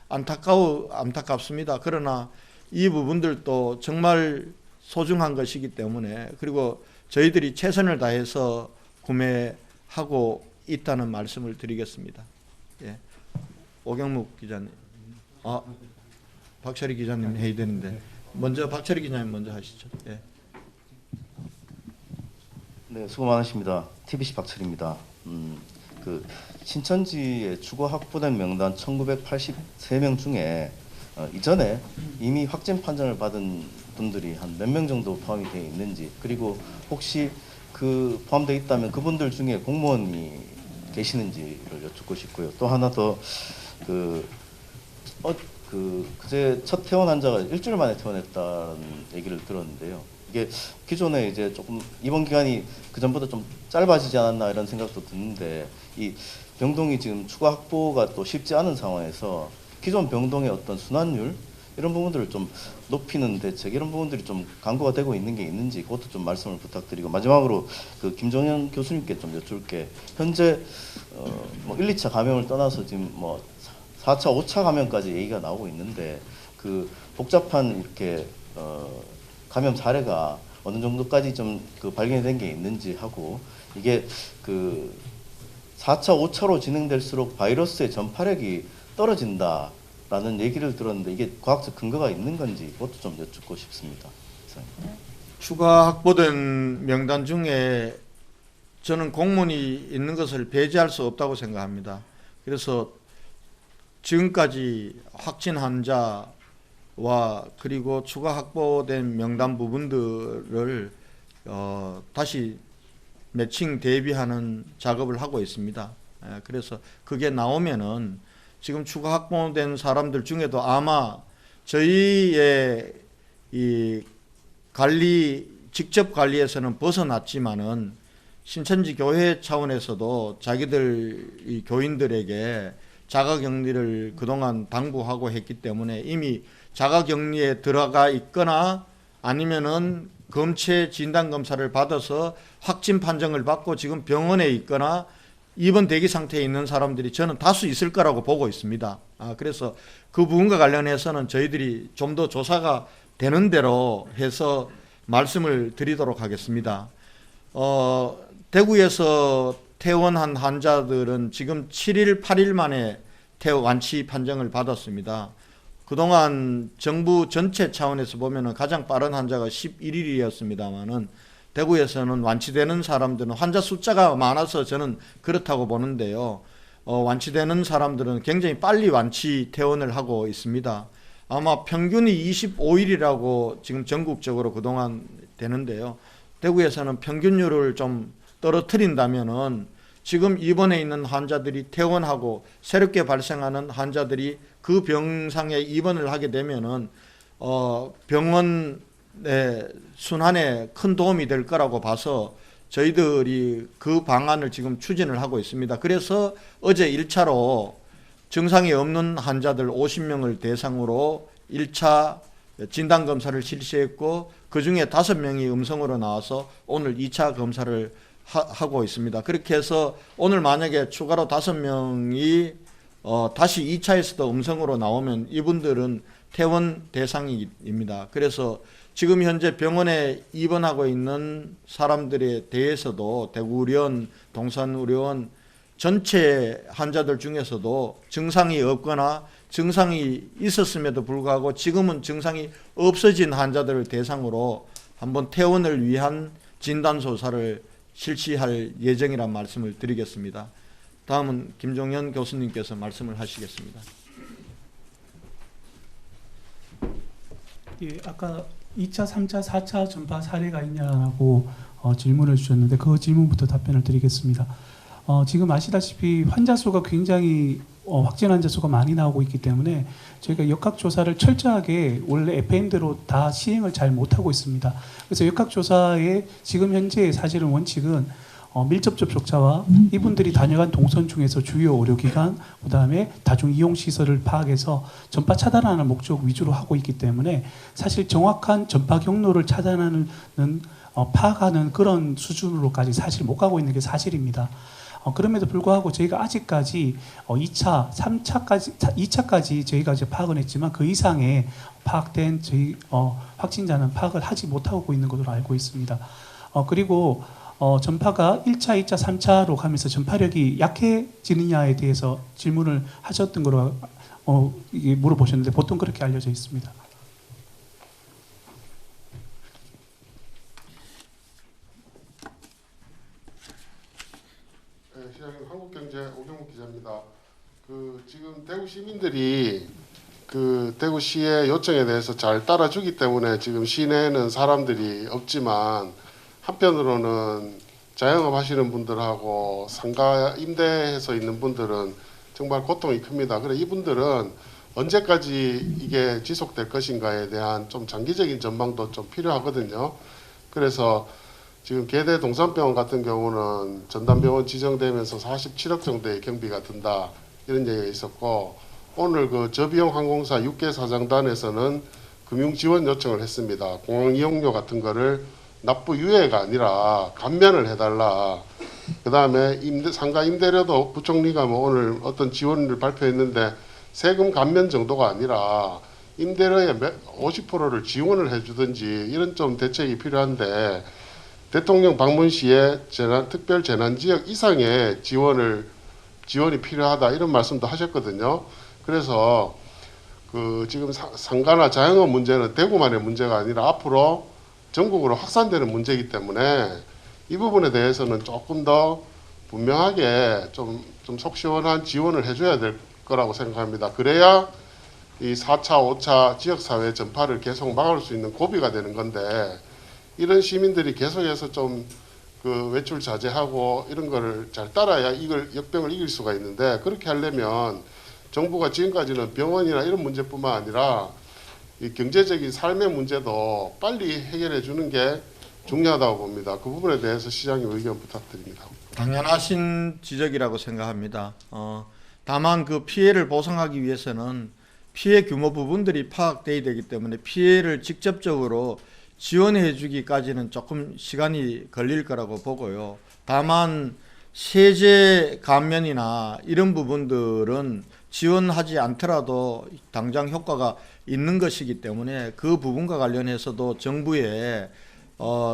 안타깝습니다. 그러나 이 부분들도 정말 소중한 것이기 때문에 그리고 저희들이 최선을 다해서 구매하고 있다는 말씀을 드리겠습니다. 예. 오경묵 기자님, 박철희 기자님 해야 되는데 먼저 박철희 기자님 먼저 하시죠. 예. 네, 수고 많으십니다. TBC 박철희입니다. 그 신천지에 추가 확보된 명단 1983명 중에 이전에 이미 확진 판정을 받은 분들이 한 몇 명 정도 포함이 되어 있는지, 그리고 혹시 그 포함되어 있다면 그분들 중에 공무원이 계시는지를 여쭙고 싶고요. 또 하나 더 그제 첫 퇴원 환자가 일주일 만에 퇴원했다는 얘기를 들었는데요. 이게 기존에 이제 조금 입원 기간이 그 전보다 좀 짧아지지 않았나 이런 생각도 드는데, 이 병동이 지금 추가 확보가 또 쉽지 않은 상황에서 기존 병동의 어떤 순환율 이런 부분들을 좀 높이는 대책, 이런 부분들이 좀 강구가 되고 있는 게 있는지 그것도 좀 말씀을 부탁드리고, 마지막으로 그 김종현 교수님께 좀 여쭐게, 현재 뭐 1, 2차 감염을 떠나서 지금 뭐 4차, 5차 감염까지 얘기가 나오고 있는데, 그 복잡한 이렇게 감염 사례가 어느 정도까지 좀 그 발견이 된 게 있는지 하고, 이게 그 4차, 5차로 진행될수록 바이러스의 전파력이 떨어진다라는 얘기를 들었는데 이게 과학적 근거가 있는 건지 그것도 좀 여쭙고 싶습니다. 감사합니다. 추가 확보된 명단 중에 저는 공무원이 있는 것을 배제할 수 없다고 생각합니다. 그래서 지금까지 확진 환자와 그리고 추가 확보된 명단 부분들을 다시 매칭 대비하는 작업을 하고 있습니다. 그래서 그게 나오면은 지금 추가 확보된 사람들 중에도 아마 저희의 이 직접 관리에서는 벗어났지만은 신천지 교회 차원에서도 자기들 이 교인들에게 자가격리를 그동안 당부하고 했기 때문에 이미 자가격리에 들어가 있거나 아니면은 검체 진단검사를 받아서 확진 판정을 받고 지금 병원에 있거나 입원 대기 상태에 있는 사람들이 저는 다수 있을 거라고 보고 있습니다. 그래서 그 부분과 관련해서는 저희들이 좀 더 조사가 되는 대로 해서 말씀을 드리도록 하겠습니다. 대구에서 퇴원한 환자들은 지금 7일, 8일 만에 완치 판정을 받았습니다. 그동안 정부 전체 차원에서 보면은 가장 빠른 환자가 11일이었습니다만은 대구에서는 완치되는 사람들은 환자 숫자가 많아서 저는 그렇다고 보는데요. 완치되는 사람들은 굉장히 빨리 완치 퇴원을 하고 있습니다. 아마 평균이 25일이라고 지금 전국적으로 그동안 되는데요. 대구에서는 평균율을 좀 떨어뜨린다면은 지금 입원해 있는 환자들이 퇴원하고 새롭게 발생하는 환자들이 그 병상에 입원을 하게 되면은 병원의 순환에 큰 도움이 될 거라고 봐서 저희들이 그 방안을 지금 추진을 하고 있습니다. 그래서 어제 1차로 증상이 없는 환자들 50명을 대상으로 1차 진단검사를 실시했고 그중에 5명이 음성으로 나와서 오늘 2차 검사를 하고 있습니다. 그렇게 해서 오늘 만약에 추가로 5명이 다시 2차에서도 음성으로 나오면 이분들은 퇴원 대상입니다. 그래서 지금 현재 병원에 입원하고 있는 사람들에 대해서도 대구의료원, 동산의료원 전체 환자들 중에서도 증상이 없거나 증상이 있었음에도 불구하고 지금은 증상이 없어진 환자들을 대상으로 한번 퇴원을 위한 진단조사를 실시할 예정이란 말씀을 드리겠습니다. 다음은 김종현 교수님께서 말씀을 하시겠습니다. 예, 아까 2차, 3차, 4차 전파 사례가 있냐고 질문을 주셨는데 그 질문부터 답변을 드리겠습니다. 지금 아시다시피 환자 수가 굉장히 확진 환자 수가 많이 나오고 있기 때문에 저희가 역학조사를 철저하게 원래 FM대로 다 시행을 잘 못하고 있습니다. 그래서 역학조사의 지금 현재의 사실은 원칙은 밀접 접촉자와 이분들이 다녀간 동선 중에서 주요 의료기관, 그다음에 다중이용시설을 파악해서 전파 차단하는 목적 위주로 하고 있기 때문에 사실 정확한 전파 경로를 차단하는 파악하는 그런 수준으로까지 사실 못 가고 있는 게 사실입니다. 그럼에도 불구하고 저희가 아직까지 2차, 3차까지, 2차까지 저희가 이제 파악은 했지만 그 이상의 파악된 저희 확진자는 파악을 하지 못하고 있는 것으로 알고 있습니다. 그리고 전파가 1차, 2차, 3차로 가면서 전파력이 약해지느냐에 대해서 질문을 하셨던 거로 이게 물어보셨는데 보통 그렇게 알려져 있습니다. 시장님, 한국경제 오경욱 기자입니다. 지금 대구 시민들이 대구시의 요청에 대해서 잘 따라주기 때문에 지금 시내에는 사람들이 없지만 한편으로는 자영업 하시는 분들하고 상가 임대해서 있는 분들은 정말 고통이 큽니다. 그래 이분들은 언제까지 이게 지속될 것인가에 대한 좀 장기적인 전망도 좀 필요하거든요. 그래서 지금 계대 동산병원 같은 경우는 전담병원 지정되면서 47억 정도의 경비가 든다 이런 얘기가 있었고 오늘 저비용 항공사 6개 사장단에서는 금융 지원 요청을 했습니다. 공항 이용료 같은 거를 납부 유예가 아니라 감면을 해달라. 그 다음에 상가 임대료도 부총리가 오늘 어떤 지원을 발표했는데 세금 감면 정도가 아니라 임대료의 50%를 지원을 해주든지 이런 좀 대책이 필요한데 대통령 방문 시에 특별 재난지역 이상의 지원이 필요하다 이런 말씀도 하셨거든요. 그래서 지금 상가나 자영업 문제는 대구만의 문제가 아니라 앞으로 전국으로 확산되는 문제이기 때문에 이 부분에 대해서는 조금 더 분명하게 좀 속 시원한 지원을 해줘야 될 거라고 생각합니다. 그래야 이 4차, 5차 지역사회 전파를 계속 막을 수 있는 고비가 되는 건데 이런 시민들이 계속해서 좀 외출 자제하고 이런 거를 잘 따라야 이걸 역병을 이길 수가 있는데 그렇게 하려면 정부가 지금까지는 병원이나 이런 문제뿐만 아니라 이 경제적인 삶의 문제도 빨리 해결해 주는 게 중요하다고 봅니다. 그 부분에 대해서 시장님 의견 부탁드립니다. 당연하신 지적이라고 생각합니다. 다만 그 피해를 보상하기 위해서는 피해 규모 부분들이 파악돼야 되기 때문에 피해를 직접적으로 지원해 주기까지는 조금 시간이 걸릴 거라고 보고요. 다만 세제 감면이나 이런 부분들은 지원하지 않더라도 당장 효과가 있는 것이기 때문에 그 부분과 관련해서도 정부의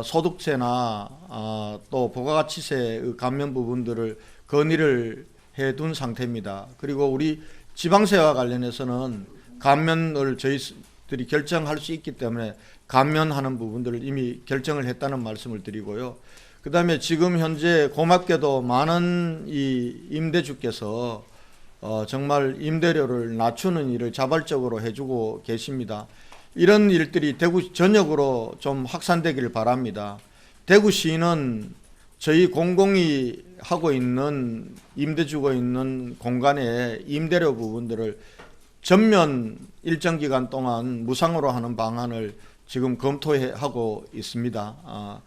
소득세나 또 부가가치세 감면 부분들을 건의를 해둔 상태입니다. 그리고 우리 지방세와 관련해서는 감면을 저희들이 결정할 수 있기 때문에 감면하는 부분들을 이미 결정을 했다는 말씀을 드리고요. 그 다음에 지금 현재 고맙게도 많은 이 임대주께서 정말 임대료를 낮추는 일을 자발적으로 해주고 계십니다. 이런 일들이 대구 전역으로 좀 확산되기를 바랍니다. 대구시는 저희 공공이 하고 있는 임대주고 있는 공간의 임대료 부분들을 전면 일정 기간 동안 무상으로 하는 방안을 지금 검토하고 있습니다.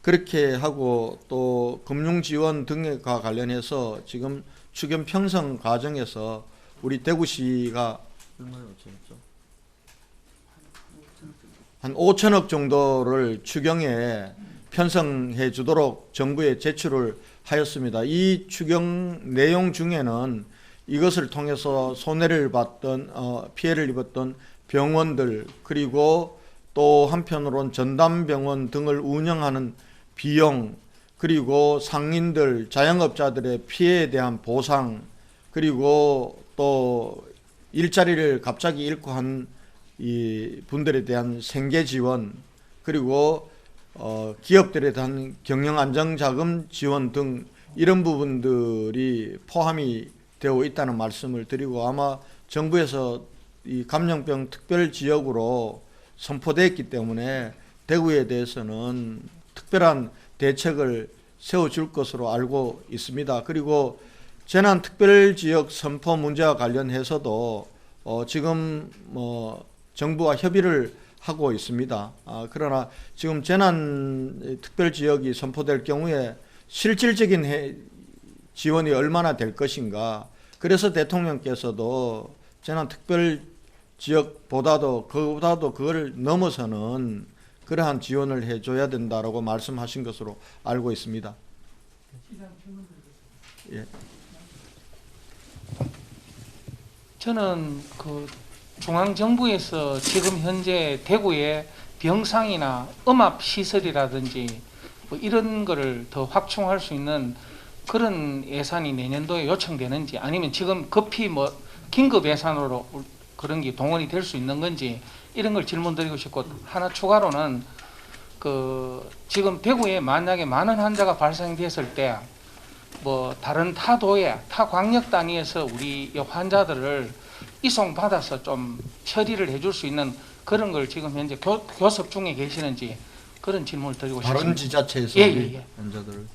그렇게 하고 또 금융지원 등과 관련해서 지금 추경 편성 과정에서 우리 대구시가 한 5천억 정도를 추경에 편성해 주도록 정부에 제출을 하였습니다. 이 추경 내용 중에는 이것을 통해서 손해를 봤던 피해를 입었던 병원들, 그리고 또 한편으로는 전담병원 등을 운영하는 비용, 그리고 상인들, 자영업자들의 피해에 대한 보상, 그리고 또 일자리를 갑자기 잃고 한 이 분들에 대한 생계 지원, 그리고 기업들에 대한 경영 안정자금 지원 등 이런 부분들이 포함이 되어 있다는 말씀을 드리고, 아마 정부에서 이 감염병 특별 지역으로 선포됐기 때문에 대구에 대해서는 특별한 대책을 세워줄 것으로 알고 있습니다. 그리고 재난특별지역 선포 문제와 관련해서도 지금 정부와 협의를 하고 있습니다. 그러나 지금 재난특별지역이 선포될 경우에 실질적인 지원이 얼마나 될 것인가, 그래서 대통령께서도 재난특별지역보다도 그걸 넘어서는 그러한 지원을 해줘야 된다라고 말씀하신 것으로 알고 있습니다. 예. 저는 그 중앙정부에서 지금 현재 대구에 병상이나 음압시설이라든지 뭐 이런 거를 더 확충할 수 있는 그런 예산이 내년도에 요청되는지, 아니면 지금 급히 뭐 긴급 예산으로 그런 게 동원이 될 수 있는 건지, 이런 걸 질문드리고 싶고, 하나 추가로는 그 지금 대구에 만약에 많은 환자가 발생됐을 때 뭐 다른 타도에 타 광역 단위에서 우리 환자들을 이송 받아서 좀 처리를 해줄 수 있는 그런 걸 지금 현재 교섭 중에 계시는지, 그런 질문을 드리고 싶습니다. 다른 지자체에서 예. 환자들을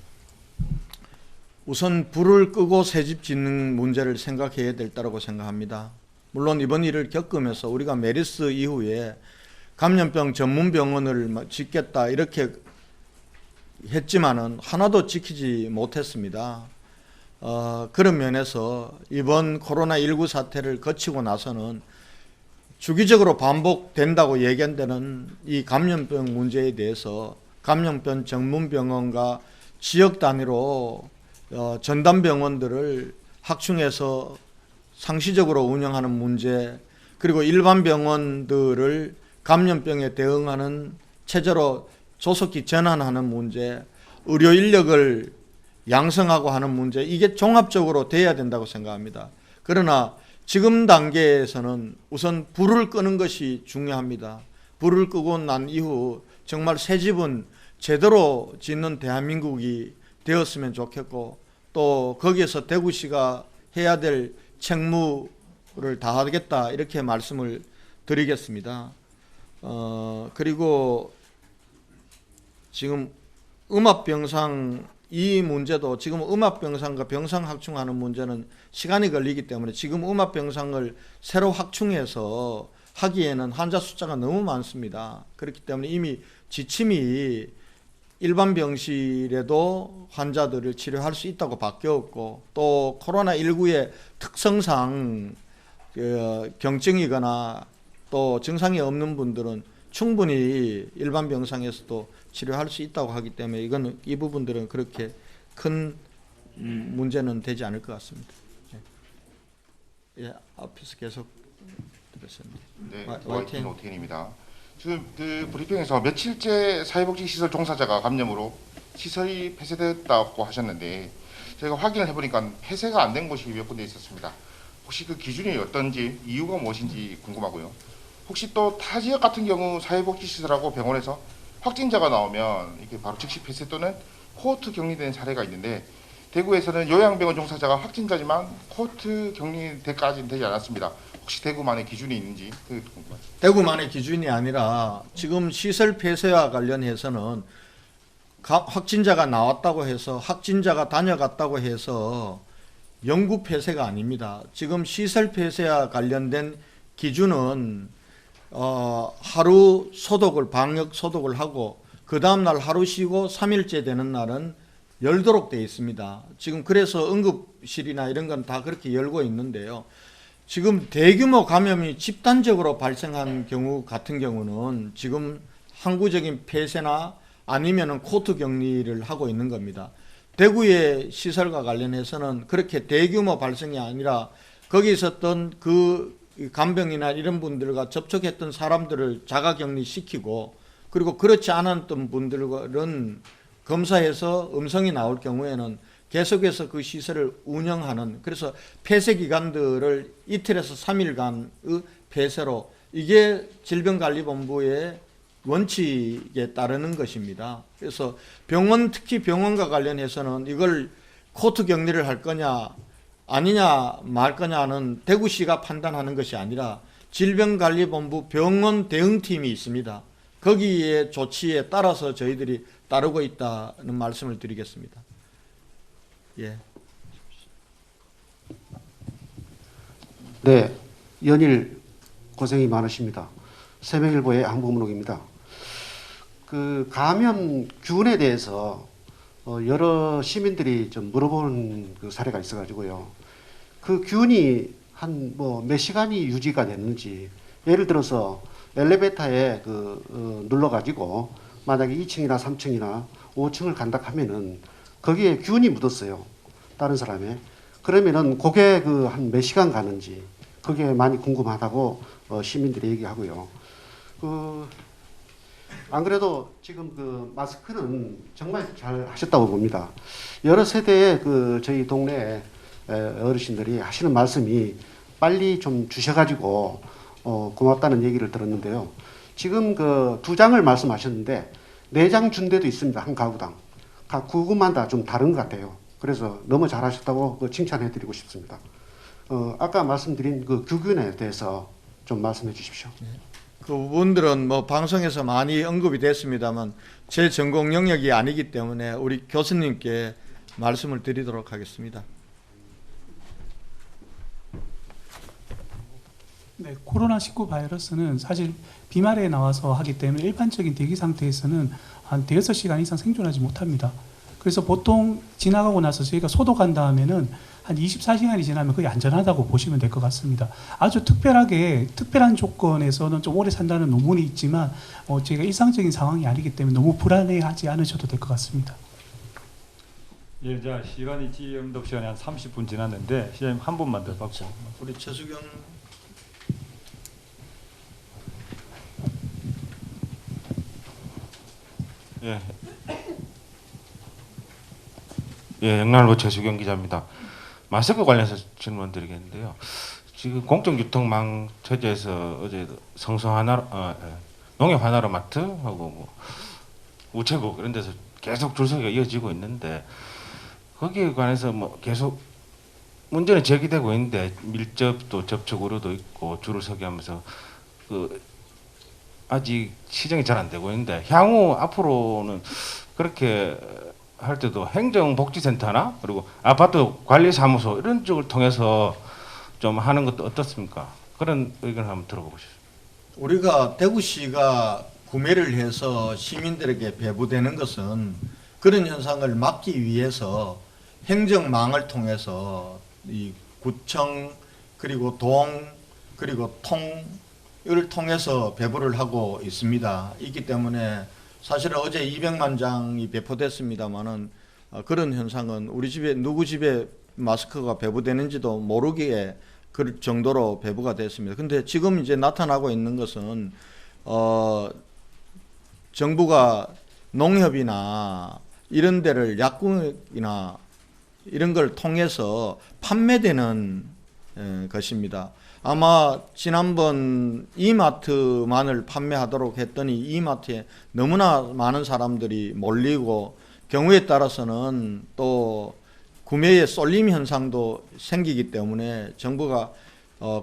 우선 불을 끄고 새집 짓는 문제를 생각해야 될 거라고 생각합니다. 물론 이번 일을 겪으면서 우리가 메르스 이후에 감염병 전문 병원을 짓겠다 이렇게 했지만은 하나도 지키지 못했습니다. 그런 면에서 이번 코로나19 사태를 거치고 나서는 주기적으로 반복된다고 얘기한다는 이 감염병 문제에 대해서 감염병 전문 병원과 지역 단위로 전담병원들을 확충해서 상시적으로 운영하는 문제, 그리고 일반 병원들을 감염병에 대응하는 체제로 조속히 전환하는 문제, 의료 인력을 양성하고 하는 문제, 이게 종합적으로 돼야 된다고 생각합니다. 그러나 지금 단계에서는 우선 불을 끄는 것이 중요합니다. 불을 끄고 난 이후 정말 새 집은 제대로 짓는 대한민국이 되었으면 좋겠고, 또 거기에서 대구시가 해야 될 책무를 다하겠다 이렇게 말씀을 드리겠습니다. 그리고 지금 음압병상 이 문제도, 지금 음압병상과 병상 확충하는 문제는 시간이 걸리기 때문에 지금 음압병상을 새로 확충해서 하기에는 환자 숫자가 너무 많습니다. 그렇기 때문에 이미 지침이 일반 병실에도 환자들을 치료할 수 있다고 바뀌었고, 또 코로나19의 특성상 경증이거나 또 증상이 없는 분들은 충분히 일반 병상에서도 치료할 수 있다고 하기 때문에 이거는 이 부분들은 그렇게 큰 문제는 되지 않을 것 같습니다. 예, 앞에서 계속 들었습니다. 네, YTN 오태인입니다. 지금 그 브리핑에서 며칠째 사회복지시설 종사자가 감염으로 시설이 폐쇄됐다고 하셨는데, 저희가 확인을 해보니까 폐쇄가 안 된 곳이 몇 군데 있었습니다. 혹시 그 기준이 어떤지, 이유가 무엇인지 궁금하고요. 혹시 또 타 지역 같은 경우 사회복지시설하고 병원에서 확진자가 나오면 이게 바로 즉시 폐쇄 또는 코호트 격리된 사례가 있는데, 대구에서는 요양병원 종사자가 확진자지만 코호트 격리까지는 되지 않았습니다. 혹시 대구만의 기준이 있는지 그게 궁금합니다. 대구만의 기준이 아니라 지금 시설 폐쇄와 관련해서는 확진자가 나왔다고 해서 확진자가 다녀갔다고 해서 영구 폐쇄가 아닙니다. 지금 시설 폐쇄와 관련된 기준은 하루 소독을 방역 소독을 하고 그 다음날 하루 쉬고 3일째 되는 날은 열도록 되어 있습니다. 지금 그래서 응급실이나 이런 건 다 그렇게 열고 있는데요. 지금 대규모 감염이 집단적으로 발생한 경우 같은 경우는 지금 항구적인 폐쇄나 아니면은 코트 격리를 하고 있는 겁니다. 대구의 시설과 관련해서는 그렇게 대규모 발생이 아니라 거기 있었던 그 간병이나 이런 분들과 접촉했던 사람들을 자가격리 시키고 그리고 그렇지 않았던 분들은 검사해서 음성이 나올 경우에는 계속해서 그 시설을 운영하는, 그래서 폐쇄 기간들을 이틀에서 3일간의 폐쇄로, 이게 질병관리본부의 원칙에 따르는 것입니다. 그래서 병원, 특히 병원과 관련해서는 이걸 코트 격리를 할 거냐 아니냐 말 거냐는 대구시가 판단하는 것이 아니라 질병관리본부 병원 대응팀이 있습니다. 거기에 조치에 따라서 저희들이 따르고 있다는 말씀을 드리겠습니다. 예. 네, 연일 고생이 많으십니다. 새벽일보의 항복문옥입니다. 그 감염균에 대해서 여러 시민들이 좀 물어보는 그 사례가 있어가지고요. 그 균이 한 몇 시간이 유지가 됐는지, 예를 들어서 엘리베이터에 눌러가지고 만약에 2층이나 3층이나 5층을 간다 하면은 거기에 균이 묻었어요. 다른 사람의. 그러면은 그게 한 몇 시간 가는지 그게 많이 궁금하다고 시민들이 얘기하고요. 안 그래도 지금 마스크는 정말 잘 하셨다고 봅니다. 여러 세대의 저희 동네 어르신들이 하시는 말씀이 빨리 좀 주셔가지고 고맙다는 얘기를 들었는데요. 지금 2장을 말씀하셨는데 4장 준 데도 있습니다. 한 가구당. 각 구구마다 좀 다른 것 같아요. 그래서 너무 잘하셨다고 칭찬해드리고 싶습니다. 아까 말씀드린 규균에 대해서 좀 말씀해 주십시오. 그 부분들은 방송에서 많이 언급이 됐습니다만 제 전공 영역이 아니기 때문에 우리 교수님께 말씀을 드리도록 하겠습니다. 네, 코로나19 바이러스는 사실 비말에 나와서 하기 때문에 일반적인 대기 상태에서는 한 6시간 이상 생존하지 못합니다. 그래서 보통 지나가고 나서 저희가 소독한 다음에는 한 24시간이 지나면 거의 안전하다고 보시면 될 것 같습니다. 아주 특별한 조건에서는 좀 오래 산다는 논문이 있지만 저희가 일상적인 상황이 아니기 때문에 너무 불안해하지 않으셔도 될 것 같습니다. 예, 자 시간이 지연독 시간이 한 30분 지났는데 시장님 한 분만 더 받고 우리 최수경. 예, 영남일보 최수경 기자입니다. 마스크 관련해서 질문 드리겠는데요. 지금 공정유통망 체제에서 어제 농협 하나로마트하고 우체국 이런 데서 계속 줄서기가 이어지고 있는데 거기에 관해서 계속 문제는 제기되고 있는데 밀접도 접촉 우려도 있고 줄을 서게 하면서 아직 시정이 잘 안 되고 있는데 향후 앞으로는 그렇게 할 때도 행정복지센터나 그리고 아파트 관리사무소 이런 쪽을 통해서 좀 하는 것도 어떻습니까? 그런 의견을 한번 들어보고 싶습니다. 우리가 대구시가 구매를 해서 시민들에게 배부되는 것은 그런 현상을 막기 위해서 행정망을 통해서 이 구청 그리고 동 그리고 통을 통해서 배부를 하고 있습니다. 있기 때문에 사실은 어제 200만 장이 배포됐습니다만은 그런 현상은 우리 집에 누구 집에 마스크가 배부되는지도 모르기에 그 정도로 배부가 됐습니다. 근데 지금 이제 나타나고 있는 것은 정부가 농협이나 이런 데를 약국이나 이런 걸 통해서 판매되는 것입니다. 아마 지난번 이마트만을 판매하도록 했더니 이마트에 너무나 많은 사람들이 몰리고 경우에 따라서는 또 구매의 쏠림 현상도 생기기 때문에 정부가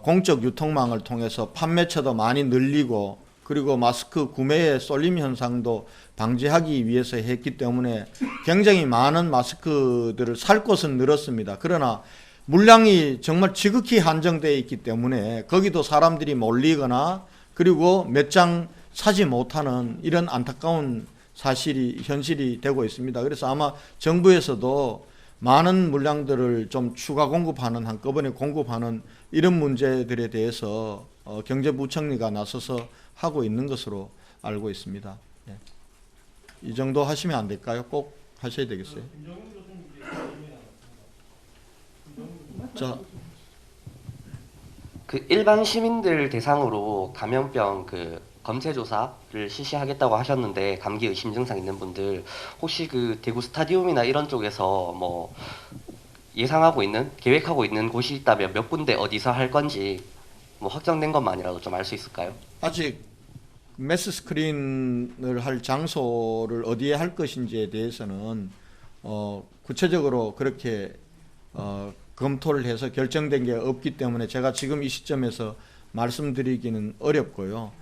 공적 유통망을 통해서 판매처도 많이 늘리고 그리고 마스크 구매의 쏠림 현상도 방지하기 위해서 했기 때문에 굉장히 많은 마스크들을 살 곳은 늘었습니다. 그러나 물량이 정말 지극히 한정되어 있기 때문에 거기도 사람들이 몰리거나 그리고 몇 장 사지 못하는 이런 안타까운 현실이 되고 있습니다. 그래서 아마 정부에서도 많은 물량들을 좀 추가 공급하는, 한꺼번에 공급하는 이런 문제들에 대해서 경제부총리가 나서서 하고 있는 것으로 알고 있습니다. 네. 이 정도 하시면 안 될까요? 꼭 하셔야 되겠어요. 자, 그 일반 시민들 대상으로 감염병 검체 조사를 실시하겠다고 하셨는데, 감기 의심 증상 있는 분들 혹시 그 대구 스타디움이나 이런 쪽에서 뭐 예상하고 있는, 계획하고 있는 곳이 있다면 몇 군데 어디서 할 건지 뭐 확정된 것만이라도 좀 알 수 있을까요? 아직 매스 스크린을 할 장소를 어디에 할 것인지에 대해서는 구체적으로 그렇게 검토를 해서 결정된 게 없기 때문에 제가 지금 이 시점에서 말씀드리기는 어렵고요.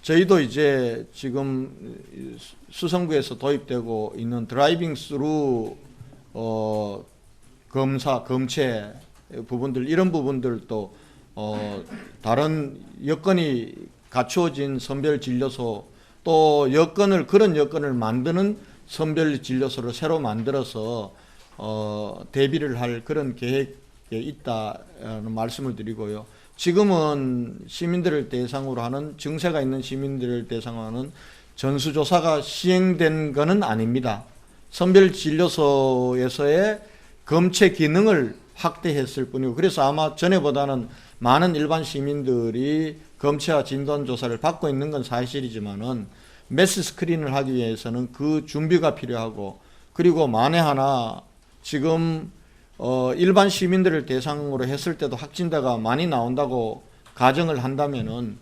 저희도 이제 지금 수성구에서 도입되고 있는 드라이빙 스루 검체 부분들, 이런 부분들도 다른 여건이 갖추어진 선별진료소, 또 그런 여건을 만드는 선별진료소를 새로 만들어서 대비를 할 그런 계획에 있다는 말씀을 드리고요. 지금은 시민들을 대상으로 하는, 증세가 있는 시민들을 대상으로 하는 전수조사가 시행된 것은 아닙니다. 선별진료소에서의 검체 기능을 확대했을 뿐이고, 그래서 아마 전에보다는 많은 일반 시민들이 검체와 진단조사를 받고 있는 건 사실이지만은 매스 스크린을 하기 위해서는 그 준비가 필요하고, 그리고 만에 하나 지금 일반 시민들을 대상으로 했을 때도 확진자가 많이 나온다고 가정을 한다면은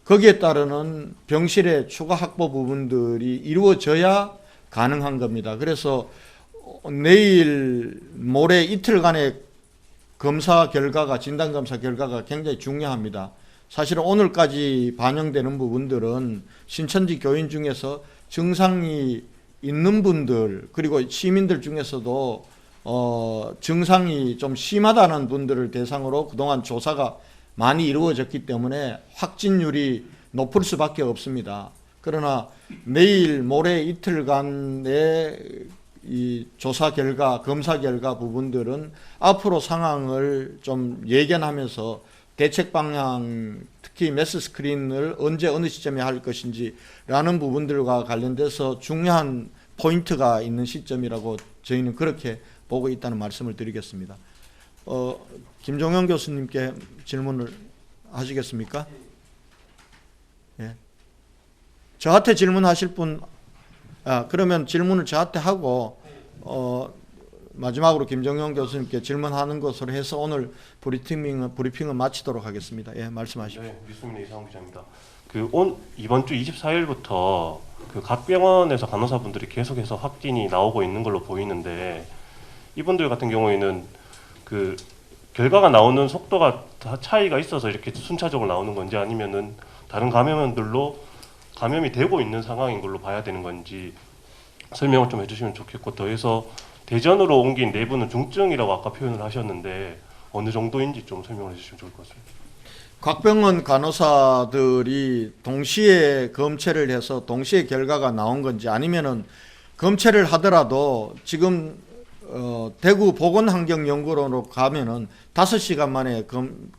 거기에 따르는 병실의 추가 확보 부분들이 이루어져야 가능한 겁니다. 그래서 내일 모레 이틀간의 검사 결과가, 진단검사 결과가 굉장히 중요합니다. 사실은 오늘까지 반영되는 부분들은 신천지 교인 중에서 증상이 있는 분들, 그리고 시민들 중에서도 증상이 좀 심하다는 분들을 대상으로 그동안 조사가 많이 이루어졌기 때문에 확진율이 높을 수밖에 없습니다. 그러나 내일 모레 이틀간의 이 조사 결과, 검사 결과 부분들은 앞으로 상황을 좀 예견하면서 대책 방향, 특히 매스 스크린을 언제 어느 시점에 할 것인지 라는 부분들과 관련돼서 중요한 포인트가 있는 시점이라고 저희는 그렇게 보고 있다는 말씀을 드리겠습니다. 김종영 교수님께 질문을 하시겠습니까? 예. 저한테 질문하실 분, 그러면 질문을 저한테 하고 마지막으로 김정영 교수님께 질문하는 것으로 해서 오늘 브리핑은 마치도록 하겠습니다. 예, 말씀하십시오. 네, 뉴스민의 이상훈 기자입니다. 이번 주 24일부터 각 병원에서 간호사분들이 계속해서 확진이 나오고 있는 걸로 보이는데, 이분들 같은 경우에는 결과가 나오는 속도가 다 차이가 있어서 이렇게 순차적으로 나오는 건지, 아니면은 다른 감염원들로 감염이 되고 있는 상황인 걸로 봐야 되는 건지 설명을 좀 해주시면 좋겠고, 더해서 대전으로 옮긴 네 분은 중증이라고 아까 표현을 하셨는데 어느 정도인지 좀 설명을 해주시면 좋을 것 같습니다. 각 병원 간호사들이 동시에 검체를 해서 동시에 결과가 나온 건지, 아니면은 검체를 하더라도 지금 대구 보건환경연구원으로 가면은 5시간 만에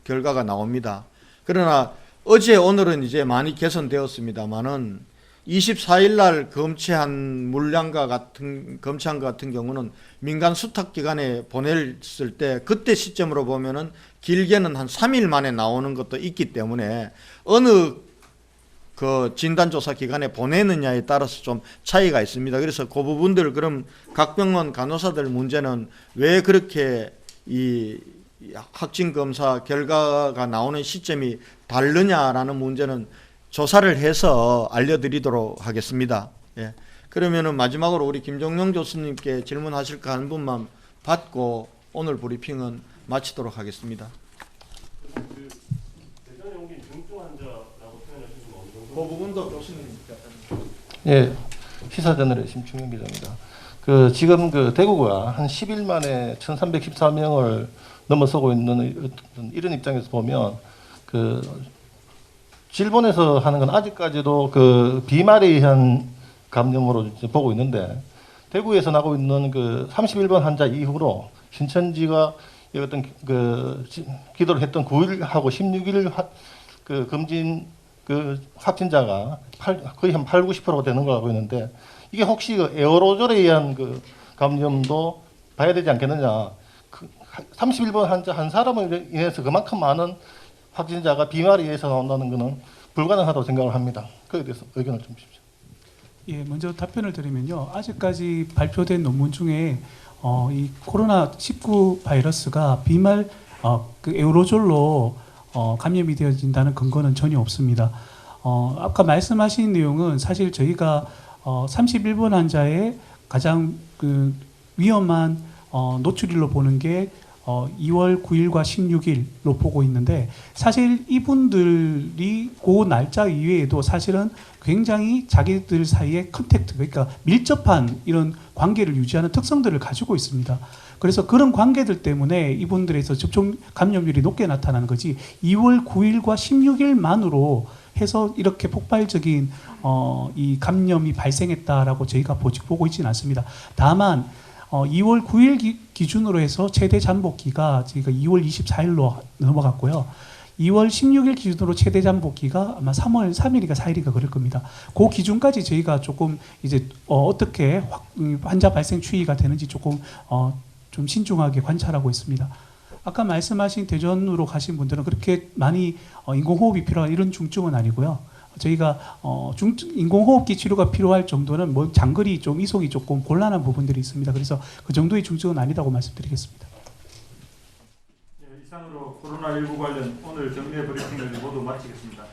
결과가 나옵니다. 그러나 어제 오늘은 이제 많이 개선되었습니다만은 24일 날 검체한 것 같은 경우는 민간 수탁기관에 보냈을 때 그때 시점으로 보면은 길게는 한 3일 만에 나오는 것도 있기 때문에 어느 진단조사 기관에 보내느냐에 따라서 좀 차이가 있습니다. 그래서 그 부분들, 그럼 각 병원 간호사들 문제는 왜 그렇게 이 확진 검사 결과가 나오는 시점이 다르냐라는 문제는 조사를 해서 알려드리도록 하겠습니다. 예. 그러면은 마지막으로 우리 김종영 교수님께 질문하실까 하는 분만 받고 오늘 브리핑은 마치도록 하겠습니다. 대전에 옮긴 중증 환자라고 표현하셨는데 그 부분도 교수님께서. 예, 시사저널의 심충현 기자입니다. 지금 대구가 한 10일 만에 1,314명을 넘어서고 있는 이런 입장에서 보면 일본에서 하는 건 아직까지도 비말에 의한 감염으로 이제 보고 있는데 대구에서 나고 있는 31번 환자 이후로 신천지가 어떤 기도를 했던 9일하고 16일 검진 확진자가 거의 한 80~90%가 되는 걸 알고 있는데 이게 혹시 에어로졸에 의한 감염도 봐야 되지 않겠느냐. 31번 환자 한 사람을 인해서 그만큼 많은 확진자가 비말에 의해서 나온다는 것은 불가능하다고 생각을 합니다. 거기에 대해서 의견을 좀 주십시오. 예, 먼저 답변을 드리면요. 아직까지 발표된 논문 중에 이 코로나19 바이러스가 비말 에어로졸로 감염이 되어진다는 근거는 전혀 없습니다. 아까 말씀하신 내용은 사실 저희가 31번 환자의 가장 위험한 노출일로 보는 게 2월 9일과 16일로 보고 있는데 사실 이분들이 그 날짜 이외에도 사실은 굉장히 자기들 사이에 컨택트, 그러니까 밀접한 이런 관계를 유지하는 특성들을 가지고 있습니다. 그래서 그런 관계들 때문에 이분들에서 접촉 감염률이 높게 나타나는 거지 2월 9일과 16일만으로 해서 이렇게 폭발적인 이 감염이 발생했다라고 저희가 보고 있지는 않습니다. 다만 2월 9일 기준으로 해서 최대 잠복기가 저희가 2월 24일로 넘어갔고요. 2월 16일 기준으로 최대 잠복기가 아마 3월 3일인가 4일인가 그럴 겁니다. 그 기준까지 저희가 조금 이제 어떻게 환자 발생 추이가 되는지 조금 좀 신중하게 관찰하고 있습니다. 아까 말씀하신 대전으로 가신 분들은 그렇게 많이 인공호흡이 필요한 이런 중증은 아니고요. 저희가 인공호흡기 치료가 필요할 정도는 뭐 장거리 좀 이송이 조금 곤란한 부분들이 있습니다. 그래서 그 정도의 중증은 아니다고 말씀드리겠습니다. 네, 이상으로 코로나19 관련 오늘 정례 브리핑을 모두 마치겠습니다.